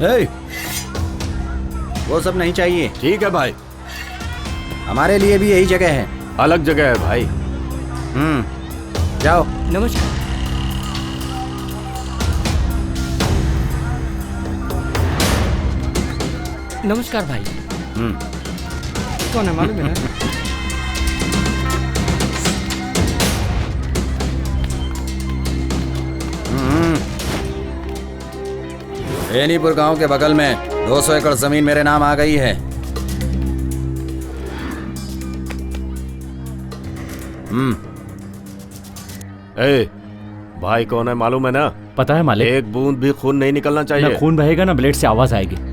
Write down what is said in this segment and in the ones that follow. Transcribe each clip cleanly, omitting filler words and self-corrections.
हे, वो सब नहीं चाहिए। ठीक है भाई, हमारे लिए भी यही जगह है। अलग जगह है भाई। जाओ। नमस्कार। नमस्कार भाई। कौन है मालूम है ना? बेनीपुर गांव के बगल में 200 एकड़ जमीन मेरे नाम आ गई है। ए, भाई कौन है मालूम है ना? पता है मालिक। एक बूंद भी खून नहीं निकलना चाहिए। ना खून बहेगा ना ब्लेड से आवाज आएगी।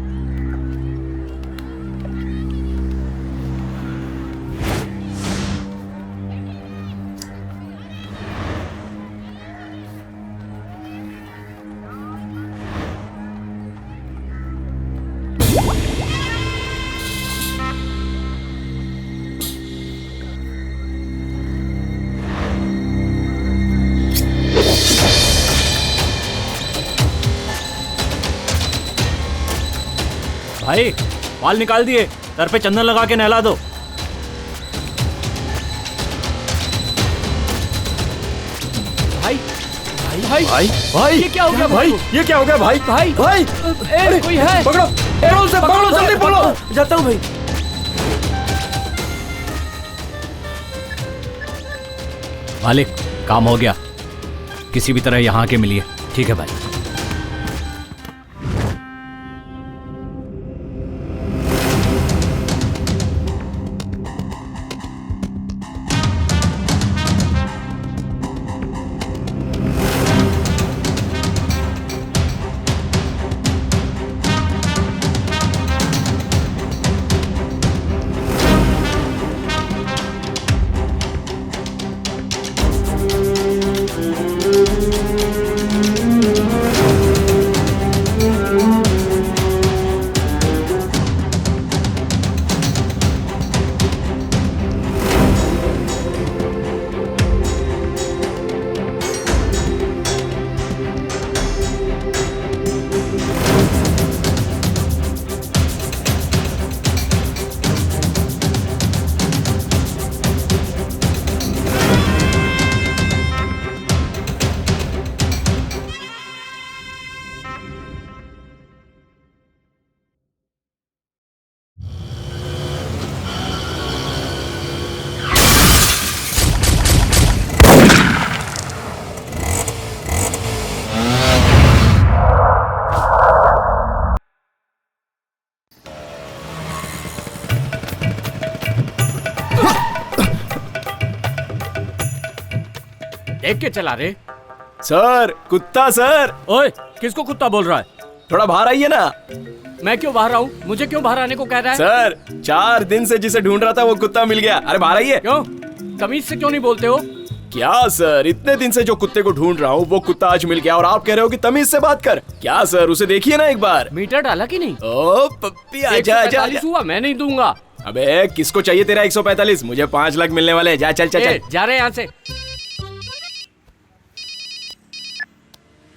भाई बाल निकाल दिए, सर पे चंदन लगा के नहला दो। भाई भाई भाई भाई भाई ये क्या हो गया भाई? ये क्या हो गया भाई? भाई भाई ए, कोई है? पकड़ो, पकड़ो से पकड़ो, जल्दी पकड़ो। जाता हूँ भाई। मालिक काम हो गया, किसी भी तरह यहाँ के मिलिए। ठीक है भाई। देख के चला रे। सर, कुत्ता सर। ओए, किसको कुत्ता बोल रहा है? थोड़ा बाहर आइए ना। मैं क्यों बाहर आऊँ? मुझे क्यों बाहर आने को कह रहा है? सर, 4 दिन से जिसे ढूंढ रहा था वो कुत्ता मिल गया। अरे बाहर आइए। क्यों? तमीज से क्यों नहीं बोलते हो? क्या सर, इतने दिन से जो कुत्ते को ढूंढ रहा हूँ वो कुत्ता आज मिल गया और आप कह रहे हो कि तमीज से बात कर। क्या सर, उसे देखिए ना एक बार। मीटर डाला कि नहीं? ओ पप्पी, आजा आजा आजा। हुआ, मैं नहीं दूंगा। अबे किसको चाहिए तेरा 145? मुझे 5 लाख मिलने वाले हैं। जा चल चल चल। जा रहे यहाँ से।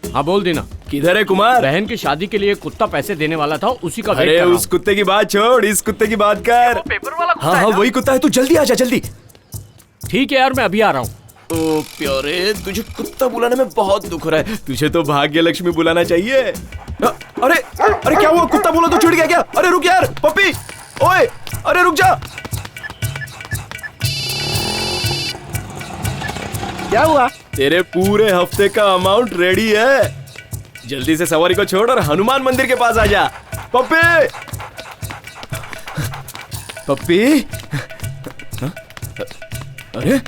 हाँ बोल देना। किधर है कुमार? बहन की शादी के लिए कुत्ता पैसे देने वाला था, उसी का वेट अरे कर रहा उस कुत्ते की बात छोड़, इस कुत्ते की बात कर। पेपर वाला कुत्ता हाँ है हाँ ना? वही कुत्ता है, तू जल्दी आजा जल्दी। ठीक है यार, मैं अभी आ रहा हूँ। ओ प्यारे, तुझे कुत्ता बुलाने में बहुत दुख हो रहा है। तुझे तो भाग्य लक्ष्मी बुलाना चाहिए। अरे अरे क्या हुआ? कुत्ता बोला तो छूट गया क्या? अरे रुक यार पप्पी, ओए अरे रुक जा। क्या हुआ? तेरे पूरे हफ्ते का अमाउंट रेडी है। जल्दी से सवारी को छोड़ और हनुमान मंदिर के पास आ जा। पप्पी पप्पी। अरे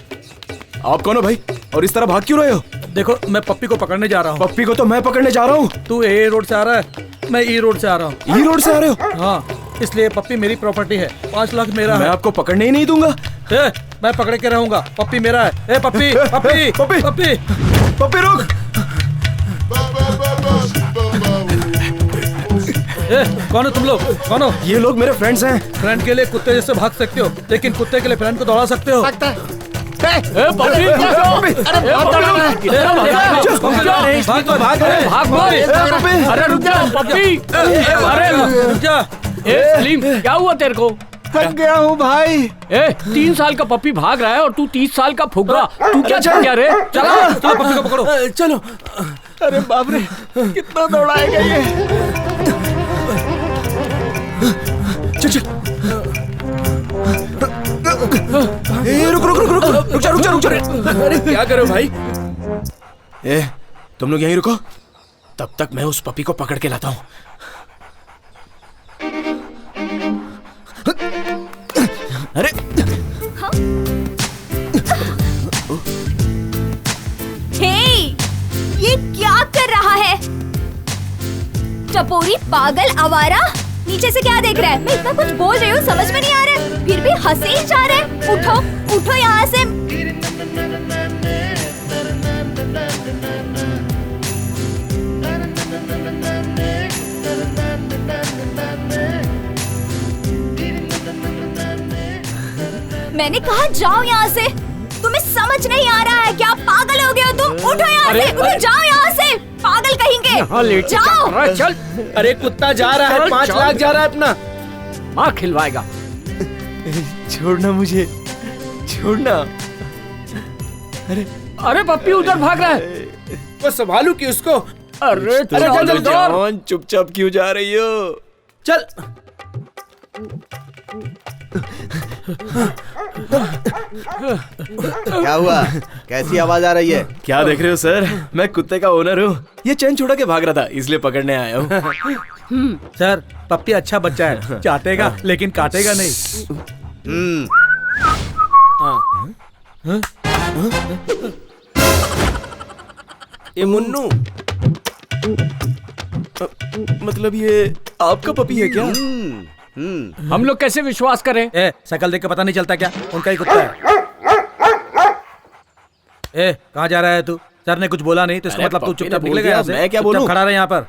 आप कौन हो भाई और इस तरह भाग क्यों रहे हो? देखो, मैं पप्पी को पकड़ने जा रहा हूँ। पप्पी को तो मैं पकड़ने जा रहा हूँ। तू ए रोड से आ रहा है, मैं ई रोड से आ रहा हूँ। ई रोड से आ रहे हो? हाँ, इसलिए पप्पी मेरी प्रॉपर्टी है। 5 लाख मेरा मैं है। आपको पकड़ने ही नहीं दूंगा। मैं पकड़ के रहूंगा। पप्पी मेरा है। ए पप्पी पप्पी पप्पी पप्पी पप्पी रुक। कौन हो तुम लोग? कौन हो? ये लोग मेरे फ्रेंड्स हैं। फ्रेंड के लिए कुत्ते जैसे भाग सकते हो, लेकिन कुत्ते के लिए फ्रेंड को दौड़ा सकते हो? पप्पी अरे रुक जा पप्पी। अरे रुक जा। सलीम क्या हुआ तेरे को? थक गया हूँ भाई। 3 साल का पप्पी भाग रहा है और तू 30 साल का फुग्गा। तू क्या चल गया रे? चला चलो पप्पी को पकड़ो। चलो। अरे बाप रे कितना दौड़ाएगा ये। चल चल। रुक रुक रुक रुक रुक जा रुक जा रुक जा। अरे क्या करो भाई? तुम लोग यहीं रुको, तब तक मैं उस पपी को पकड़ के लाता हूँ। अरे हे, ये क्या कर रहा है? टपोरी पागल आवारा, नीचे से क्या देख रहा है? मैं इतना कुछ बोल रही हूँ, समझ में नहीं आ रहा है, फिर भी हंसे ही जा रहे हैं। उठो उठो यहाँ से। मैंने कहा जाओ यहाँ से। तुम्हें समझ नहीं आ रहा है क्या? पागल हो गए हो तुम? उठो यहाँ से, उठो, जाओ यहाँ से, पागल कहेंगे। जाओ। चल। अरे कुत्ता जा रहा है, 5 लाख जा रहा है अपना। माँ खिलवाएगा। छोड़ना मुझे, छोड़ना। अरे पप्पी उधर भाग रहा है। वो संभालू कि उसको? अरे जवान चुपचाप क्यों जा रही हो? चल। क्या हुआ? कैसी आवाज आ रही है? क्या देख रहे हो सर? मैं कुत्ते का ओनर हूँ। ये चैन छोड़ा के भाग रहा था, इसलिए पकड़ने आया हूँ। सर पप्पी अच्छा बच्चा है, चाटेगा लेकिन काटेगा नहीं। ये मुन्नू, मतलब ये आपका पपी है क्या? हम लोग कैसे विश्वास करें? शकल देख के पता नहीं चलता क्या? उनका ही कुत्ता है। कहाँ जा रहा है तू? सर ने कुछ बोला नहीं तो इसका मतलब तू चुपचाप निकलेगा यहाँ से? मैं क्या बोलूं? खड़ा रहे यहाँ पर।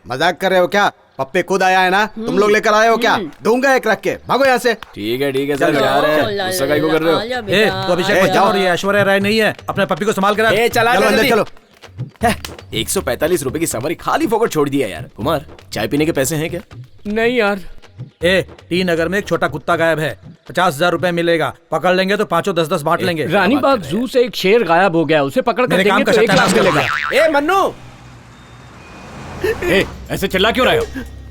मजाक कर रहे हो क्या? पप्पी खुद आया है ना, तुम लोग लेकर आए हो क्या? दूंगा एक रख के, भागो यहाँ से। ठीक है सर, जा रहे हैं। गुस्सा काहे को कर रहे हो? तो अभिषेक बच्चन और ये ऐश्वर्या राय नहीं है, अपने पप्पी को संभाल कर। चला चलो अंदर चलो। 145 रुपए की सवारी खाली फोकट छोड़ दिया यार। कुमार, चाय पीने के पैसे हैं क्या? नहीं यार। टी नगर में एक छोटा कुत्ता गायब है, 50,000 रुपए मिलेगा। पकड़ लेंगे तो 5 10 बांट लेंगे। रानी बाग जू से एक शेर गायब हो गया, उसे पकड़ कर मेरे काम देंगे का तो 1 लाख सत्यानाश मिलेगा। मन्नू, ऐसे चिल्ला क्यों रहे हो?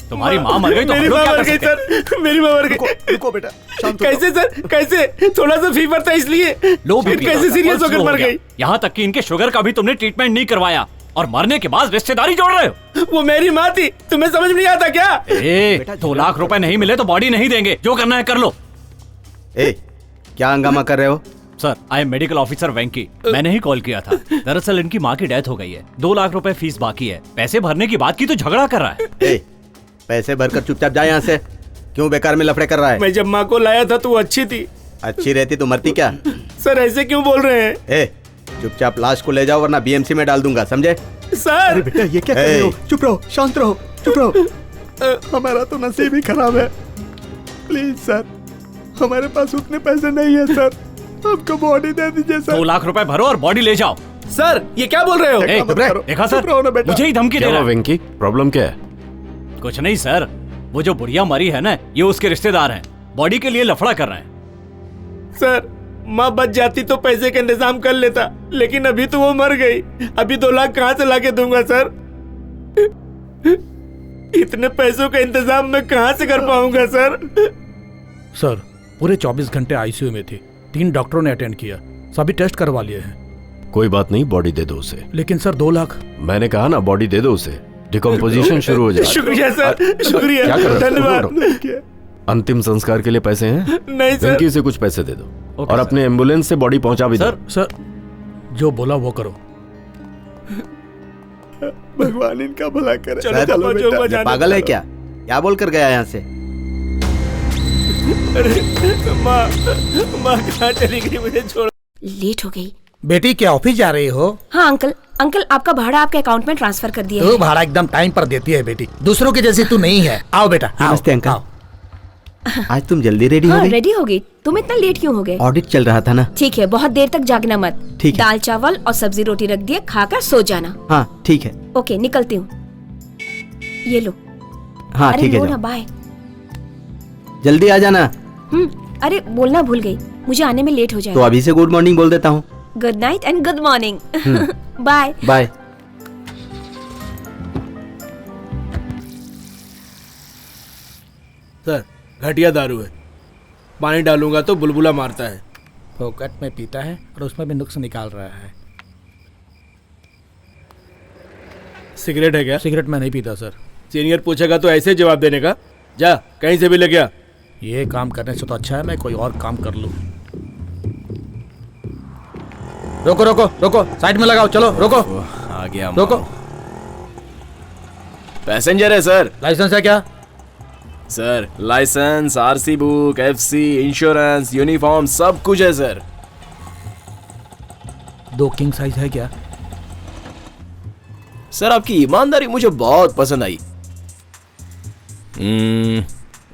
तुम्हारी माँ मर गई तो हम लोग क्या कर सकते हैं? मेरी माँ मर गई। रुको बेटा, कैसे सर? कैसे? थोड़ा सा फीवर था इसलिए। लो फिर कैसे सीरियस होकर मर गई? यहाँ तक कि इनके शुगर का भी तुमने ट्रीटमेंट नहीं करवाया और मरने के बाद रिश्तेदारी जोड़ रहे हो। वो मेरी माँ थी, तुम्हें समझ नहीं आता क्या? 2 लाख रुपए नहीं मिले तो बॉडी नहीं देंगे, जो करना है कर लो। क्या हंगामा कर रहे हो? Sir, I am medical officer Venky. मैंने ही कॉल किया था। दरअसल इनकी माँ की डेथ हो गई है, 2 लाख रुपए फीस बाकी है। पैसे भरने की बात की तो झगड़ा कर रहा है। पैसे भरकर चुपचाप जा यहाँ से। क्यों बेकार में लफड़े कर रहा है? मैं जब माँ को लाया था तो वो अच्छी थी। अच्छी रहती तो मरती क्या? सर ऐसे क्यों बोल रहे हैं? चुपचाप लाश को ले जाओ वरना बीएमसी में डाल दूंगा, समझे? सर बेटा ये क्या कर रहे हो? चुप रहो, शांत रहो, चुप रहो। हमारा तो नसीब ही खराब है। प्लीज सर, हमारे पास उतने पैसे नहीं है सर, हमको बॉडी दे दीजिए सर। 2 लाख रुपए भरो और बॉडी ले जाओ। सर ये क्या बोल रहे हो? देखा सर, मुझे ही धमकी दे रहा है। वेंकी, प्रॉब्लम क्या है? कुछ नहीं सर, वो जो बुढ़िया मरी है ना, ये उसके रिश्तेदार हैं, बॉडी के लिए लफड़ा कर रहे हैं। सर माँ बच जाती तो पैसे का इंतजाम कर लेता, लेकिन अभी तो वो मर गई। अभी 2 लाख कहाँ से लाके दूंगा सर? इतने पैसों का इंतजाम मैं कहाँ से कर पाऊंगा सर? सर पूरे 24 घंटे आईसीयू में थी, 3 डॉक्टरों ने अटेंड किया, सभी टेस्ट करवा लिए हैं। कोई बात नहीं, बॉडी दे दो उसे। लेकिन सर 2 लाख। मैंने कहा ना, बॉडी दे दो उसे, डिकम्पोजिशन शुरू हो जाए। शुक्रिया सर, शुक्रिया, क्या कर रहे हो? धन्यवाद। अंतिम संस्कार के लिए पैसे हैं? नहीं सर। वेंकी से कुछ पैसे दे दो और अपने एम्बुलेंस से बॉडी पहुंचा भी दो। सर जो बोला वो करो। भगवान इनका भला करे। चलो, चलो, जो बेटा, जाने पागल है दो। क्या बोल कर गया यहाँ से? माँ कहाँ चली गई? मुझे छोड़। लेट हो गई। बेटी क्या ऑफिस जा रही हो? हाँ अंकल आपका भाड़ा आपके अकाउंट में ट्रांसफर कर दिया तू भाड़ा एकदम टाइम पर देती है बेटी, दूसरों की जैसी तू नहीं है। आओ बेटा, आओ। नमस्ते अंकल। आओ। आज तुम जल्दी रेडी हो हाँ गई? रेडी हो गई। तुम इतना लेट क्यों हो गए? ऑडिट चल रहा था ना। ठीक है, बहुत देर तक जागना मत। ठीक है। दाल चावल और सब्जी रोटी रख दिए, खाकर सो जाना। हाँ ठीक है। ओके निकलती हूँ। ये लो। हाँ अरे ठीक है, लो जाओ। ना, बाय। जल्दी आ जाना। अरे बोलना भूल गई, मुझे आने में लेट हो तो जाएगा। अभी से गुड मॉर्निंग बोल देता हूँ। Good night and good morning. Bye. Bye. Sir घटिया दारू है, पानी डालूंगा तो बुलबुला मारता है। फोकट में पीता है और उसमें भी नुक्स निकाल रहा है। सिगरेट है क्या? सिगरेट मैं नहीं पीता सर। सीनियर पूछेगा तो ऐसे जवाब देने का? जा कहीं से भी ले गया। ये काम करने से तो अच्छा है मैं कोई और काम कर लूँ। रोको रोको रोको, साइड में लगाओ, चलो रोको आ गया रोको। पैसेंजर है सर। लाइसेंस है क्या? Sir licence, RC book, FC, insurance, uniform सब कुछ है सर। 2 किंग साइज है क्या? सर आपकी ईमानदारी मुझे बहुत पसंद आई।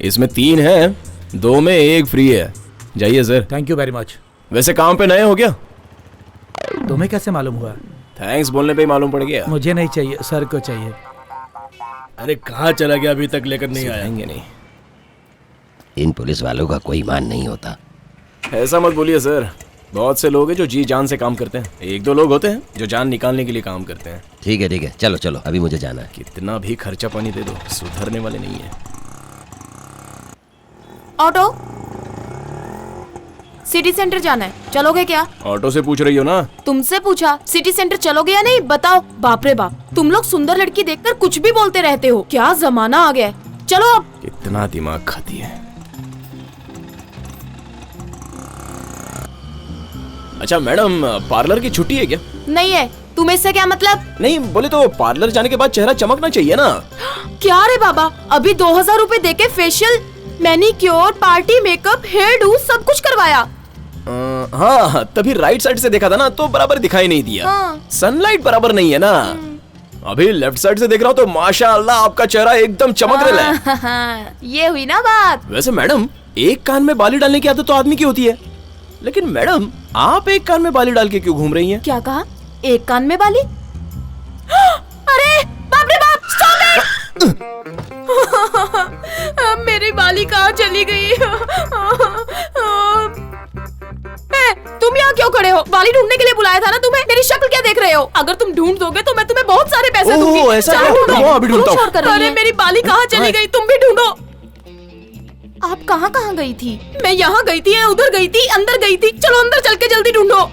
इसमें 3 है, 2 में 1 फ्री है। जाइए sir. Thank you very much. वैसे काम पे नए हो क्या? तुम्हें कैसे मालूम हुआ? थैंक्स बोलने पे ही मालूम पड़ गया। मुझे नहीं चाहिए, सर को चाहिए। अरे कहाँ चला गया, अभी तक लेकर नहीं आया। आएंगे नहीं। इन पुलिस वालों का कोई ईमान नहीं होता। ऐसा मत बोलिए सर, बहुत से लोग हैं जो जी जान से काम करते हैं। 1-2 लोग होते हैं जो जान निकालने के लिए काम करते हैं। ठीक है, चलो चलो, अभी मुझे जाना है। कितना भी खर्चा पानी दे दो, सुधरने वाले नहीं है। ऑटो, सिटी सेंटर जाना है, चलोगे क्या? ऑटो से पूछ रही हो ना? तुमसे पूछा, सिटी सेंटर चलोगे या नहीं बताओ। बाप रे बाप, तुम लोग सुंदर लड़की देखकर कुछ भी बोलते रहते हो। क्या जमाना आ गया है। चलो अब। कितना दिमाग खाती है। अच्छा मैडम, पार्लर की छुट्टी है क्या? नहीं है। तुम्हें इससे क्या मतलब? नहीं बोले तो पार्लर जाने के बाद चेहरा चमकना चाहिए ना। क्या रे बाबा, अभी 2000 रूपए देके facial, manicure, party makeup, hairdo सब कुछ करवाया। हाँ तभी राइट साइड से देखा था ना तो बराबर दिखाई नहीं दिया। हाँ। सनलाइट बराबर नहीं है ना। अभी लेफ्ट साइड से देख रहा हूँ तो माशाअल्लाह आपका चेहरा एकदम चमक रहा है। ये हुई ना बात। वैसे मैडम, एक कान में बाली डालने की आदत तो आदमी की होती है, लेकिन मैडम आप एक कान में बाली डाल के क्यों घूम रही हैं? क्या कहा? एक कान में बाली? अरे बाप रे बाप, स्टॉप इट! मेरी बाली कहाँ चली गई? तुम यहाँ क्यों खड़े हो? बाली ढूंढने के लिए बुलाया था ना तुम्हें। मेरी शक्ल क्या देख रहे हो? अगर तुम ढूंढ दोगे तो मैं तुम्हें बहुत सारे पैसे दूंगी। ऐसा जाओ क्या? ढूंढो। रुको, अभी ढूंढता हूँ। क्यों शोर कर रही है? अरे मेरी बाली कहाँ चली गई? तुम भी ढूंढो। आप कहाँ गई थी? मैं यहाँ गई थी, उधर गई थी, अंदर गई थी। चलो अंदर चल के जल्दी ढूंढो।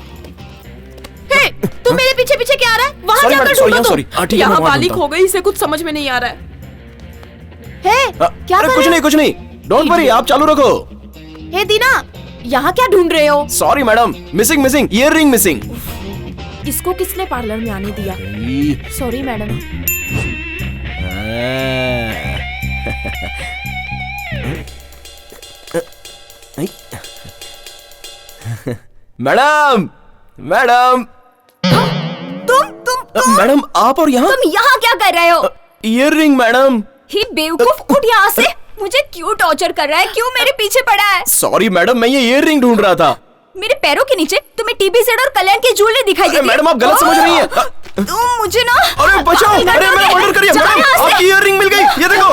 हे, तुम मेरे पीछे पीछे क्या आ रहा है? वहाँ जाकर ढूंढो तुम। यहाँ बाली खो गई, इसे कुछ समझ में नहीं आ रहा है। हे, क्या कर रहे हो? कुछ नहीं, डोंट वरी, आप चालू रखो। हे दीना, यहाँ क्या ढूंढ रहे हो? Sorry madam, missing earliness missing. इसको किसने पार्लर में आने दिया? Sorry madam. मैडम मैडम, आप और यहाँ? तुम यहाँ क्या कर रहे हो? Earliness madam. ही बेवकूफ, उठ यहाँ से। मुझे क्यों टॉर्चर कर रहा है? क्यों मेरे पीछे पड़ा है? सॉरी मैडम, मैं ये ईयररिंग ढूंढ रहा था। मेरे पैरों के नीचे तुम्हें टीबी सेट और कल्याण के झूले दिखाई देते हैं। मैडम आप गलत समझ रही हैं। तुम मुझे ना। अरे बचाओ, अरे मेरा मर्डर करिए मैडम, आपकी ईयररिंग मिल गई, ये देखो।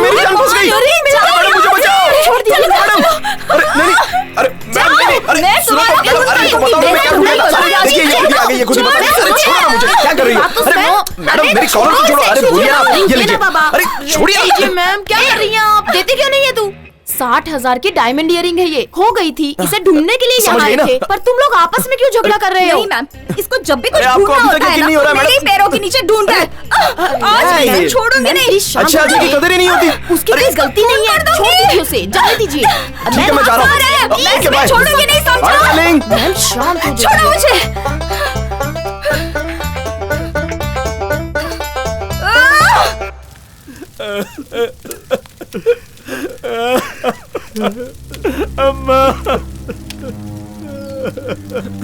मेरी जान फंस गई। मैडम मुझे बचाओ। छोड़ दिया मैडम, अरे नहीं, अरे मैडम नहीं, अरे सुनो तो मैडम, अरे इनको बताओ मैं क्या ढूंढ रहा था। देखिए ये खुद ही आ गई, ये खुद ही बता रही है। अरे छोड़ो ना मुझे, क्या कर रही हो? अरे मैडम मेरी कॉलर तो छोड़ो। अरे बोलिए आप, ये लीजिए। अरे छोड़िए मैम, क्या कर रही हैं आप? देते क्यों नहीं है तू? 60,000 की डायमंड इयरिंग है ये, खो गई थी। इसे ढूंढने के लिए यहाँ आए थे, पर तुम लोग आपस में क्यों झगड़ा कर रहे हो? नहीं मैम, इसको जब भी कुछ आपको ढूंढना अभी तक होता है यकीन ना, नहीं हो रहा है, मेरे ही मैडम। पैरों के नीचे ढूंढ रहा है। आज मैं छोड़ूंगी नहीं। अच्छा की कदर ही नहीं होती। उसकी कोई गलती नहीं है, छोड़ दीजिए उसे, जाने दीजिए। ठीक है मैं जा रहा हूँ। मैं छोड़ूंगी नहीं, बाय डार्लिंग। मैम शांत हो जाइए। छोड़ो मुझे। अम्मा,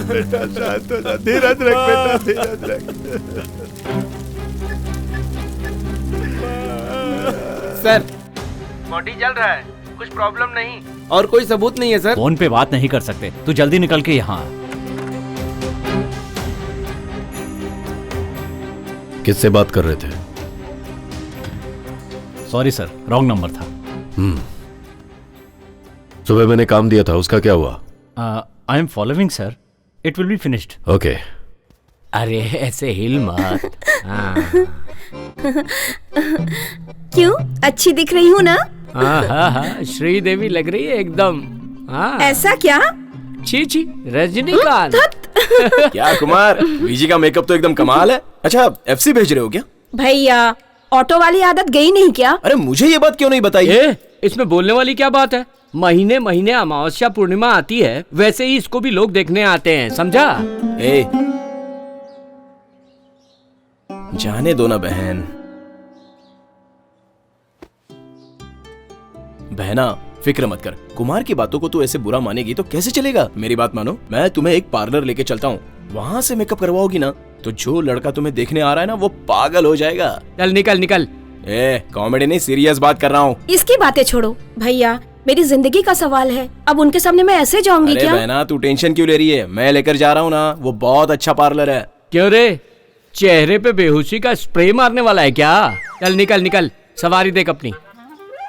बेटा शांत हो जा, धीरज रख बेटा, धीरज रख। सर, बॉडी जल रहा है। कुछ प्रॉब्लम नहीं और कोई सबूत नहीं है सर। फोन पे बात नहीं कर सकते, तू जल्दी निकल के यहाँ आ। किससे बात कर रहे थे? सॉरी सर, रॉन्ग नंबर था। सुबह मैंने काम दिया था, उसका क्या हुआ? I am following sir, it will be finished. Okay. अरे ऐसे हिल मत। क्यों, अच्छी दिख रही हूँ ना? हाँ, श्रीदेवी लग रही है एकदम। हाँ। ऐसा क्या? छी छी, रजनीकांत। क्या कुमार, वीजी का मेकअप तो एकदम कमाल है। अच्छा, एफसी भेज रहे हो क्या? भैया, ऑटो वाली आदत गई नहीं क्या? अरे मुझे ये बात क्यों नहीं बताई? इसमें बोलने वाली क्या बात है? महीने महीने अमावस्या पूर्णिमा आती है, वैसे ही इसको भी लोग देखने आते हैं, समझा? जाने दो ना बहन। बहना, फिक्र मत कर। कुमार की बातों को तू ऐसे बुरा मानेगी तो कैसे चलेगा? मेरी बात मानो, मैं तुम्हें एक पार्लर लेके चलता हूँ, वहाँ से मेकअप करवाओगी ना तो जो लड़का तुम्हें देखने आ रहा है ना वो पागल हो जाएगा। चल निकल निकल। कॉमेडी नहीं, सीरियस बात कर रहा हूँ। इसकी बातें छोड़ो भैया, मेरी जिंदगी का सवाल है। अब उनके सामने मैं ऐसे जाऊंगी क्या? बहना, तू टेंशन क्यों ले रही है? मैं लेकर जा रहा हूँ ना, वो बहुत अच्छा पार्लर है। क्यों रे, चेहरे पे बेहोशी का स्प्रे मारने वाला है क्या? चल निकल निकल, सवारी देख अपनी।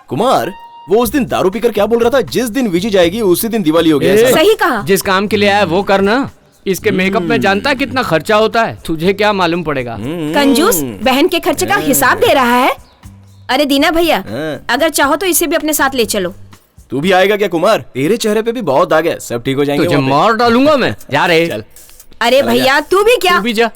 कुमार, वो उस दिन दारू पीकर क्या बोल रहा था? जिस दिन विजी जाएगी उसी दिन दिवाली हो गया। सही कहा। जिस काम के लिए आया वो करना। इसके मेकअप में जानता है कितना खर्चा होता है? तुझे क्या मालूम पड़ेगा? कंजूस, बहन के खर्चे का हिसाब दे रहा है। अरे दीना भैया, अगर चाहो तो इसे भी अपने साथ ले चलो। तू भी आएगा क्या कुमार? तेरे चेहरे पे भी बहुत दाग है, सब ठीक हो जाएंगे। तुझे मार डालूंगा मैं। जा रहे। चल। अरे भैया, तू भी क्या? तू भी जा।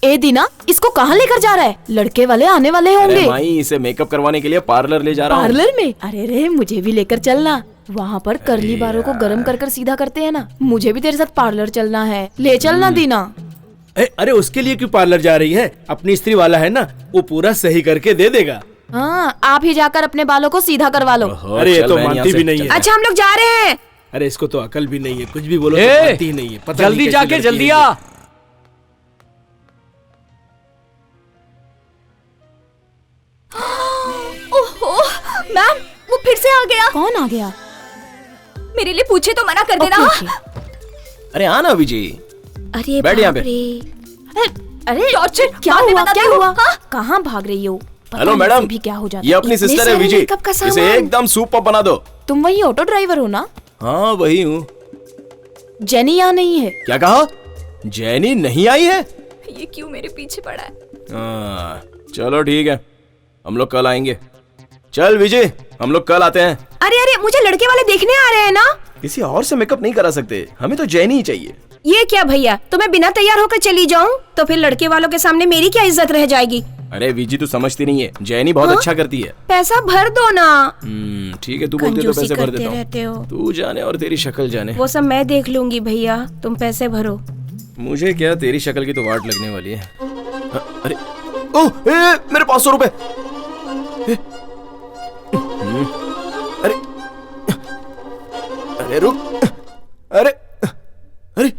ए दीना, इसको कहाँ लेकर जा रहा है? लड़के वाले आने वाले होंगे। माई, इसे मेकअप करवाने के लिए पार्लर ले जा रहा हूँ। पार्लर में? अरे रे, मुझे भी लेकर चलना। वहाँ पर कर्ली बालों को गरम कर कर सीधा करते हैं ना, मुझे भी तेरे साथ पार्लर चलना है। ले चलना दीना। अरे उसके लिए क्यों पार्लर जा रही है? अपनी स्त्री वाला है ना, वो पूरा सही करके दे देगा। हाँ, आप ही जाकर अपने बालों को सीधा करवा लो। अरे ये तो मानती भी नहीं है। अच्छा, हम लोग जा रहे हैं। अरे इसको तो अकल भी नहीं है, कुछ भी बोलो तो मानती ही नहीं है। पता जल्दी नहीं जाके कैसी जल्दी लड़की आ। है। ओहो, मैम, वो फिर से आ गया। कौन आ गया? मेरे लिए पूछे तो मना कर देना। अरे आना विजय। अरे बैठ यहाँ पे। अरे टॉर्चर, क्या हुआ? क्या हुआ? हाँ? कहाँ भाग रही हो? हेलो मैडम, भी क्या हो जाता ये अपनी इतने सिस्टर है सारे विजय, मेकअप का इसे सामान। एकदम सुपर बना दो। तुम वही ऑटो ड्राइवर हो ना? हाँ वही हूँ। जेनी यहाँ नहीं है। क्या कहा? जैनी नहीं आई है? ये क्यों मेरे पीछे पड़ा है? चलो ठीक है, हम लोग कल आएंगे। चल विजय, हम लोग कल आते हैं। अरे अरे, मुझे लड़के वाले देखने आ रहे हैं ना। किसी और से मेकअप नहीं करा सकते, हमें तो जैनी ही चाहिए। ये क्या भैया, तो मैं बिना तैयार होकर चली जाऊं तो फिर लड़के वालों के सामने मेरी क्या इज्जत रह जाएगी? अरे विजी, तू समझती नहीं है, जैनी बहुत अच्छा करती है। पैसा भर दो ना। ठीक है, तू बोलती है तो पैसे भर देता रहते हो। हूँ। तू जाने और तेरी शक्ल जाने। वो सब मैं देख लूंगी भैया, तुम पैसे भरो। मुझे क्या, तेरी शक्ल की तो वाट लगने वाली है। अरे ओह, मेरे 500 रुपए। अरे अरे रुक। अरे अरे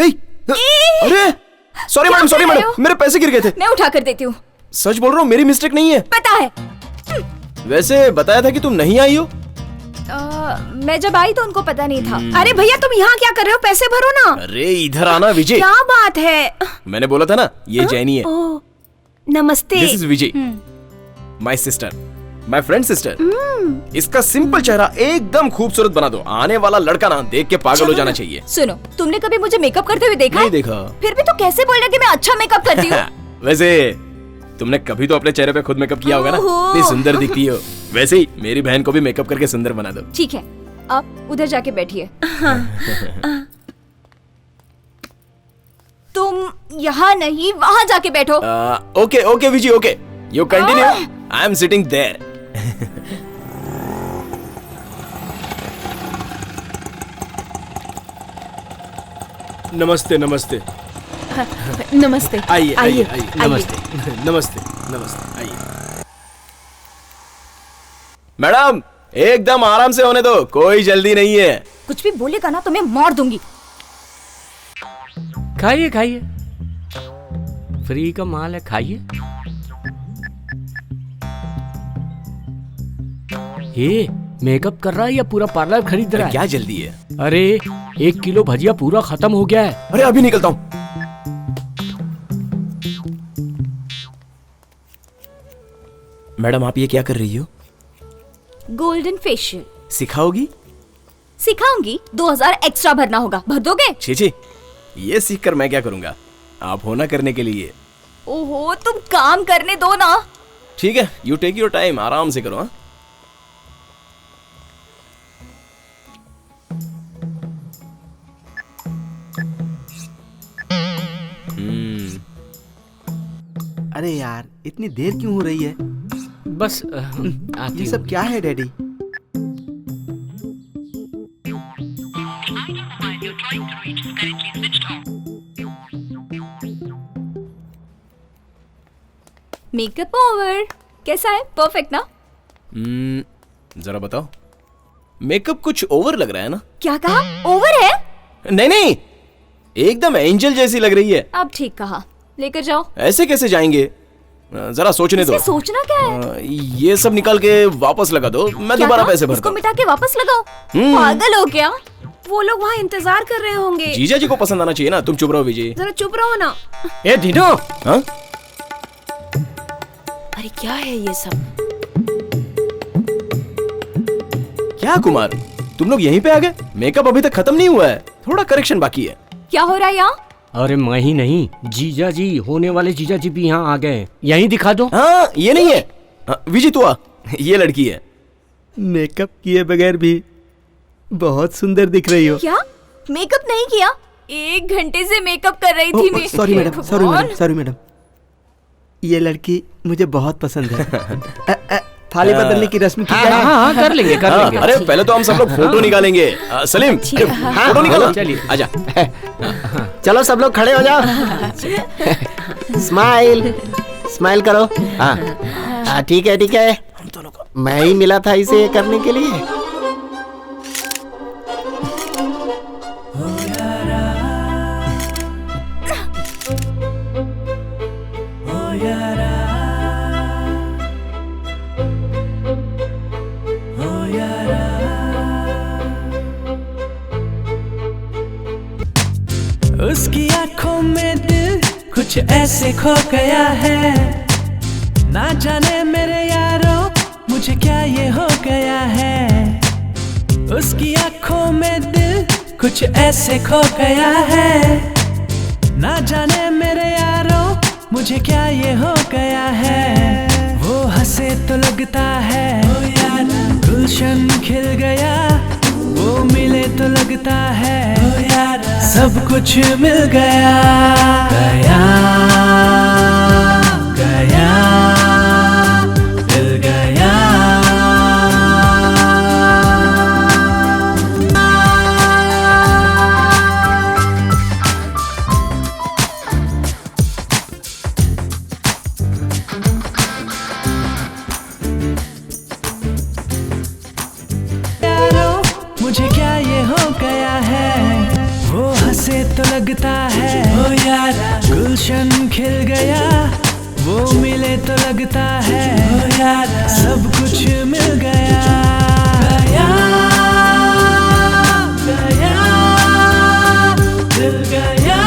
अरे सॉरी मैडम, सॉरी मैडम, मेरे पैसे गिर गए थे। मैं उठा कर देती हूँ। सच बोल रहा हूँ, मेरी मिस्टेक नहीं है। पता है। वैसे बताया था कि तुम नहीं आई हो। मैं जब आई तो उनको पता नहीं था। अरे भैया, तुम यहाँ क्या कर रहे हो? पैसे भरो ना। अरे इधर आना विजय। क्या बात है? मैंने बोला था ना, ये जैनी है। ओह, नमस्ते। This is Vijay, my sister, my friend sister. इसका सिंपल चेहरा एकदम खूबसूरत बना दो। आने वाला लड़का ना देख के पागल हो जाना चाहिए। सुनो, तुमने कभी मुझे मेकअप करते हुए देखा? नहीं देखा। फिर भी तो कैसे बोल रहे कि मैं अच्छा मेकअप करती हूँ? वैसे तुमने कभी तो अपने चेहरे पे खुद मेकअप किया होगा ना, ओहो। इतनी सुंदर दिखती हो। वैसे ही मेरी बहन को भी मेकअप करके सुंदर बना दो। ठीक है, आप उधर जाके बैठिए। तुम यहाँ नहीं, वहाँ जाके बैठो। Okay okay Vijay, okay, you continue, I am sitting there. नमस्ते नमस्ते। नमस्ते। आइए आइए आइए। नमस्ते। नमस्ते नमस्ते, आइए। मैडम, एकदम आराम से होने दो, कोई जल्दी नहीं है। कुछ भी बोलेगा ना तो मैं मार दूंगी। खाइए खाइए, फ्री का माल है, खाइए। मेकअप कर रहा है या पूरा पार्लर खरीद रहा है? क्या जल्दी है? अरे 1 किलो भजिया पूरा खत्म हो गया है। अरे अभी निकलता हूँ। मैडम आप ये क्या कर रही हो? गोल्डन फेशियल सिखाओगी? सिखाऊंगी। 2000 एक्स्ट्रा भरना होगा, भर दोगे? छी, ये सीख कर मैं क्या करूंगा? आप होना करने के लिए। ओहो, तुम काम करने दो ना। ठीक है, यू टेक योर टाइम, आराम से करो। हाँ अरे यार इतनी देर क्यों हो रही है? बस आती ये सब क्या है डैडी? Makeup over. कैसा है? परफेक्ट ना? जरा बताओ। मेकअप कुछ ओवर लग रहा है ना? क्या कहा? ओवर है? नहीं, एकदम एंजल जैसी लग रही है। अब ठीक कहा, लेकर जाओ। ऐसे कैसे जाएंगे? जरा सोचने दो। सोचना क्या है? ये सब निकाल के वापस लगा दो, मैं दोबारा पैसे भरता इसको हूँ। मिटा के वापस लगाओ? पागल हो क्या? वो लोग वहाँ इंतजार कर रहे होंगे। जीजा जी को पसंद आना चाहिए ना। तुम चुप रहो विजय। जरा चुप रहो ना। ए धीनो, हाँ? अरे क्या है ये सब? क्या कुमार, तुम लोग यहीं पे आ गए? मेकअप अभी तक खत्म नहीं हुआ है, थोड़ा करेक्शन बाकी है। क्या हो रहा है यहाँ? अरे मैं ही नहीं, जीजा जी, होने वाले जीजा जी भी यहाँ आ गए। यहीं दिखा दो। हाँ ये नहीं है। विजय तू आ, ये लड़की है। मेकअप किए बगैर भी बहुत सुंदर दिख रही हो। क्या मेकअप नहीं किया? 1 घंटे से मेकअप कर रही थी मैं। Sorry madam, sorry madam. ये लड़की मुझे बहुत पसंद है। थाली बदलने की रस्म की जाए? हाँ, कर लेंगे। अरे पहले तो हम सब लोग फोटो निकालेंगे। सलीम फोटो निकालो। चलिए आजा। चलो सब लोग खड़े हो जाओ। स्माइल करो। हाँ ठीक है। मैं ही मिला था इसे ये करने के लिए। उसकी आंखों में दिल कुछ ऐसे खो गया है, ना जाने मेरे यारों मुझे क्या ये हो गया है। उसकी आंखों में दिल कुछ ऐसे खो गया है, ना जाने मेरे यारों मुझे क्या ये हो गया है। वो हंसे तो लगता है गुलशन खिल गया, वो मिले तो लगता है सब कुछ मिल गया। गया मिल गया। मुझे क्या ये हो गया है, वो हंसे तो लगता है ओ यार गुलशन खिल गया, वो मिले तो लगता है ओ यार सब कुछ मिल गया। गया मिल गया।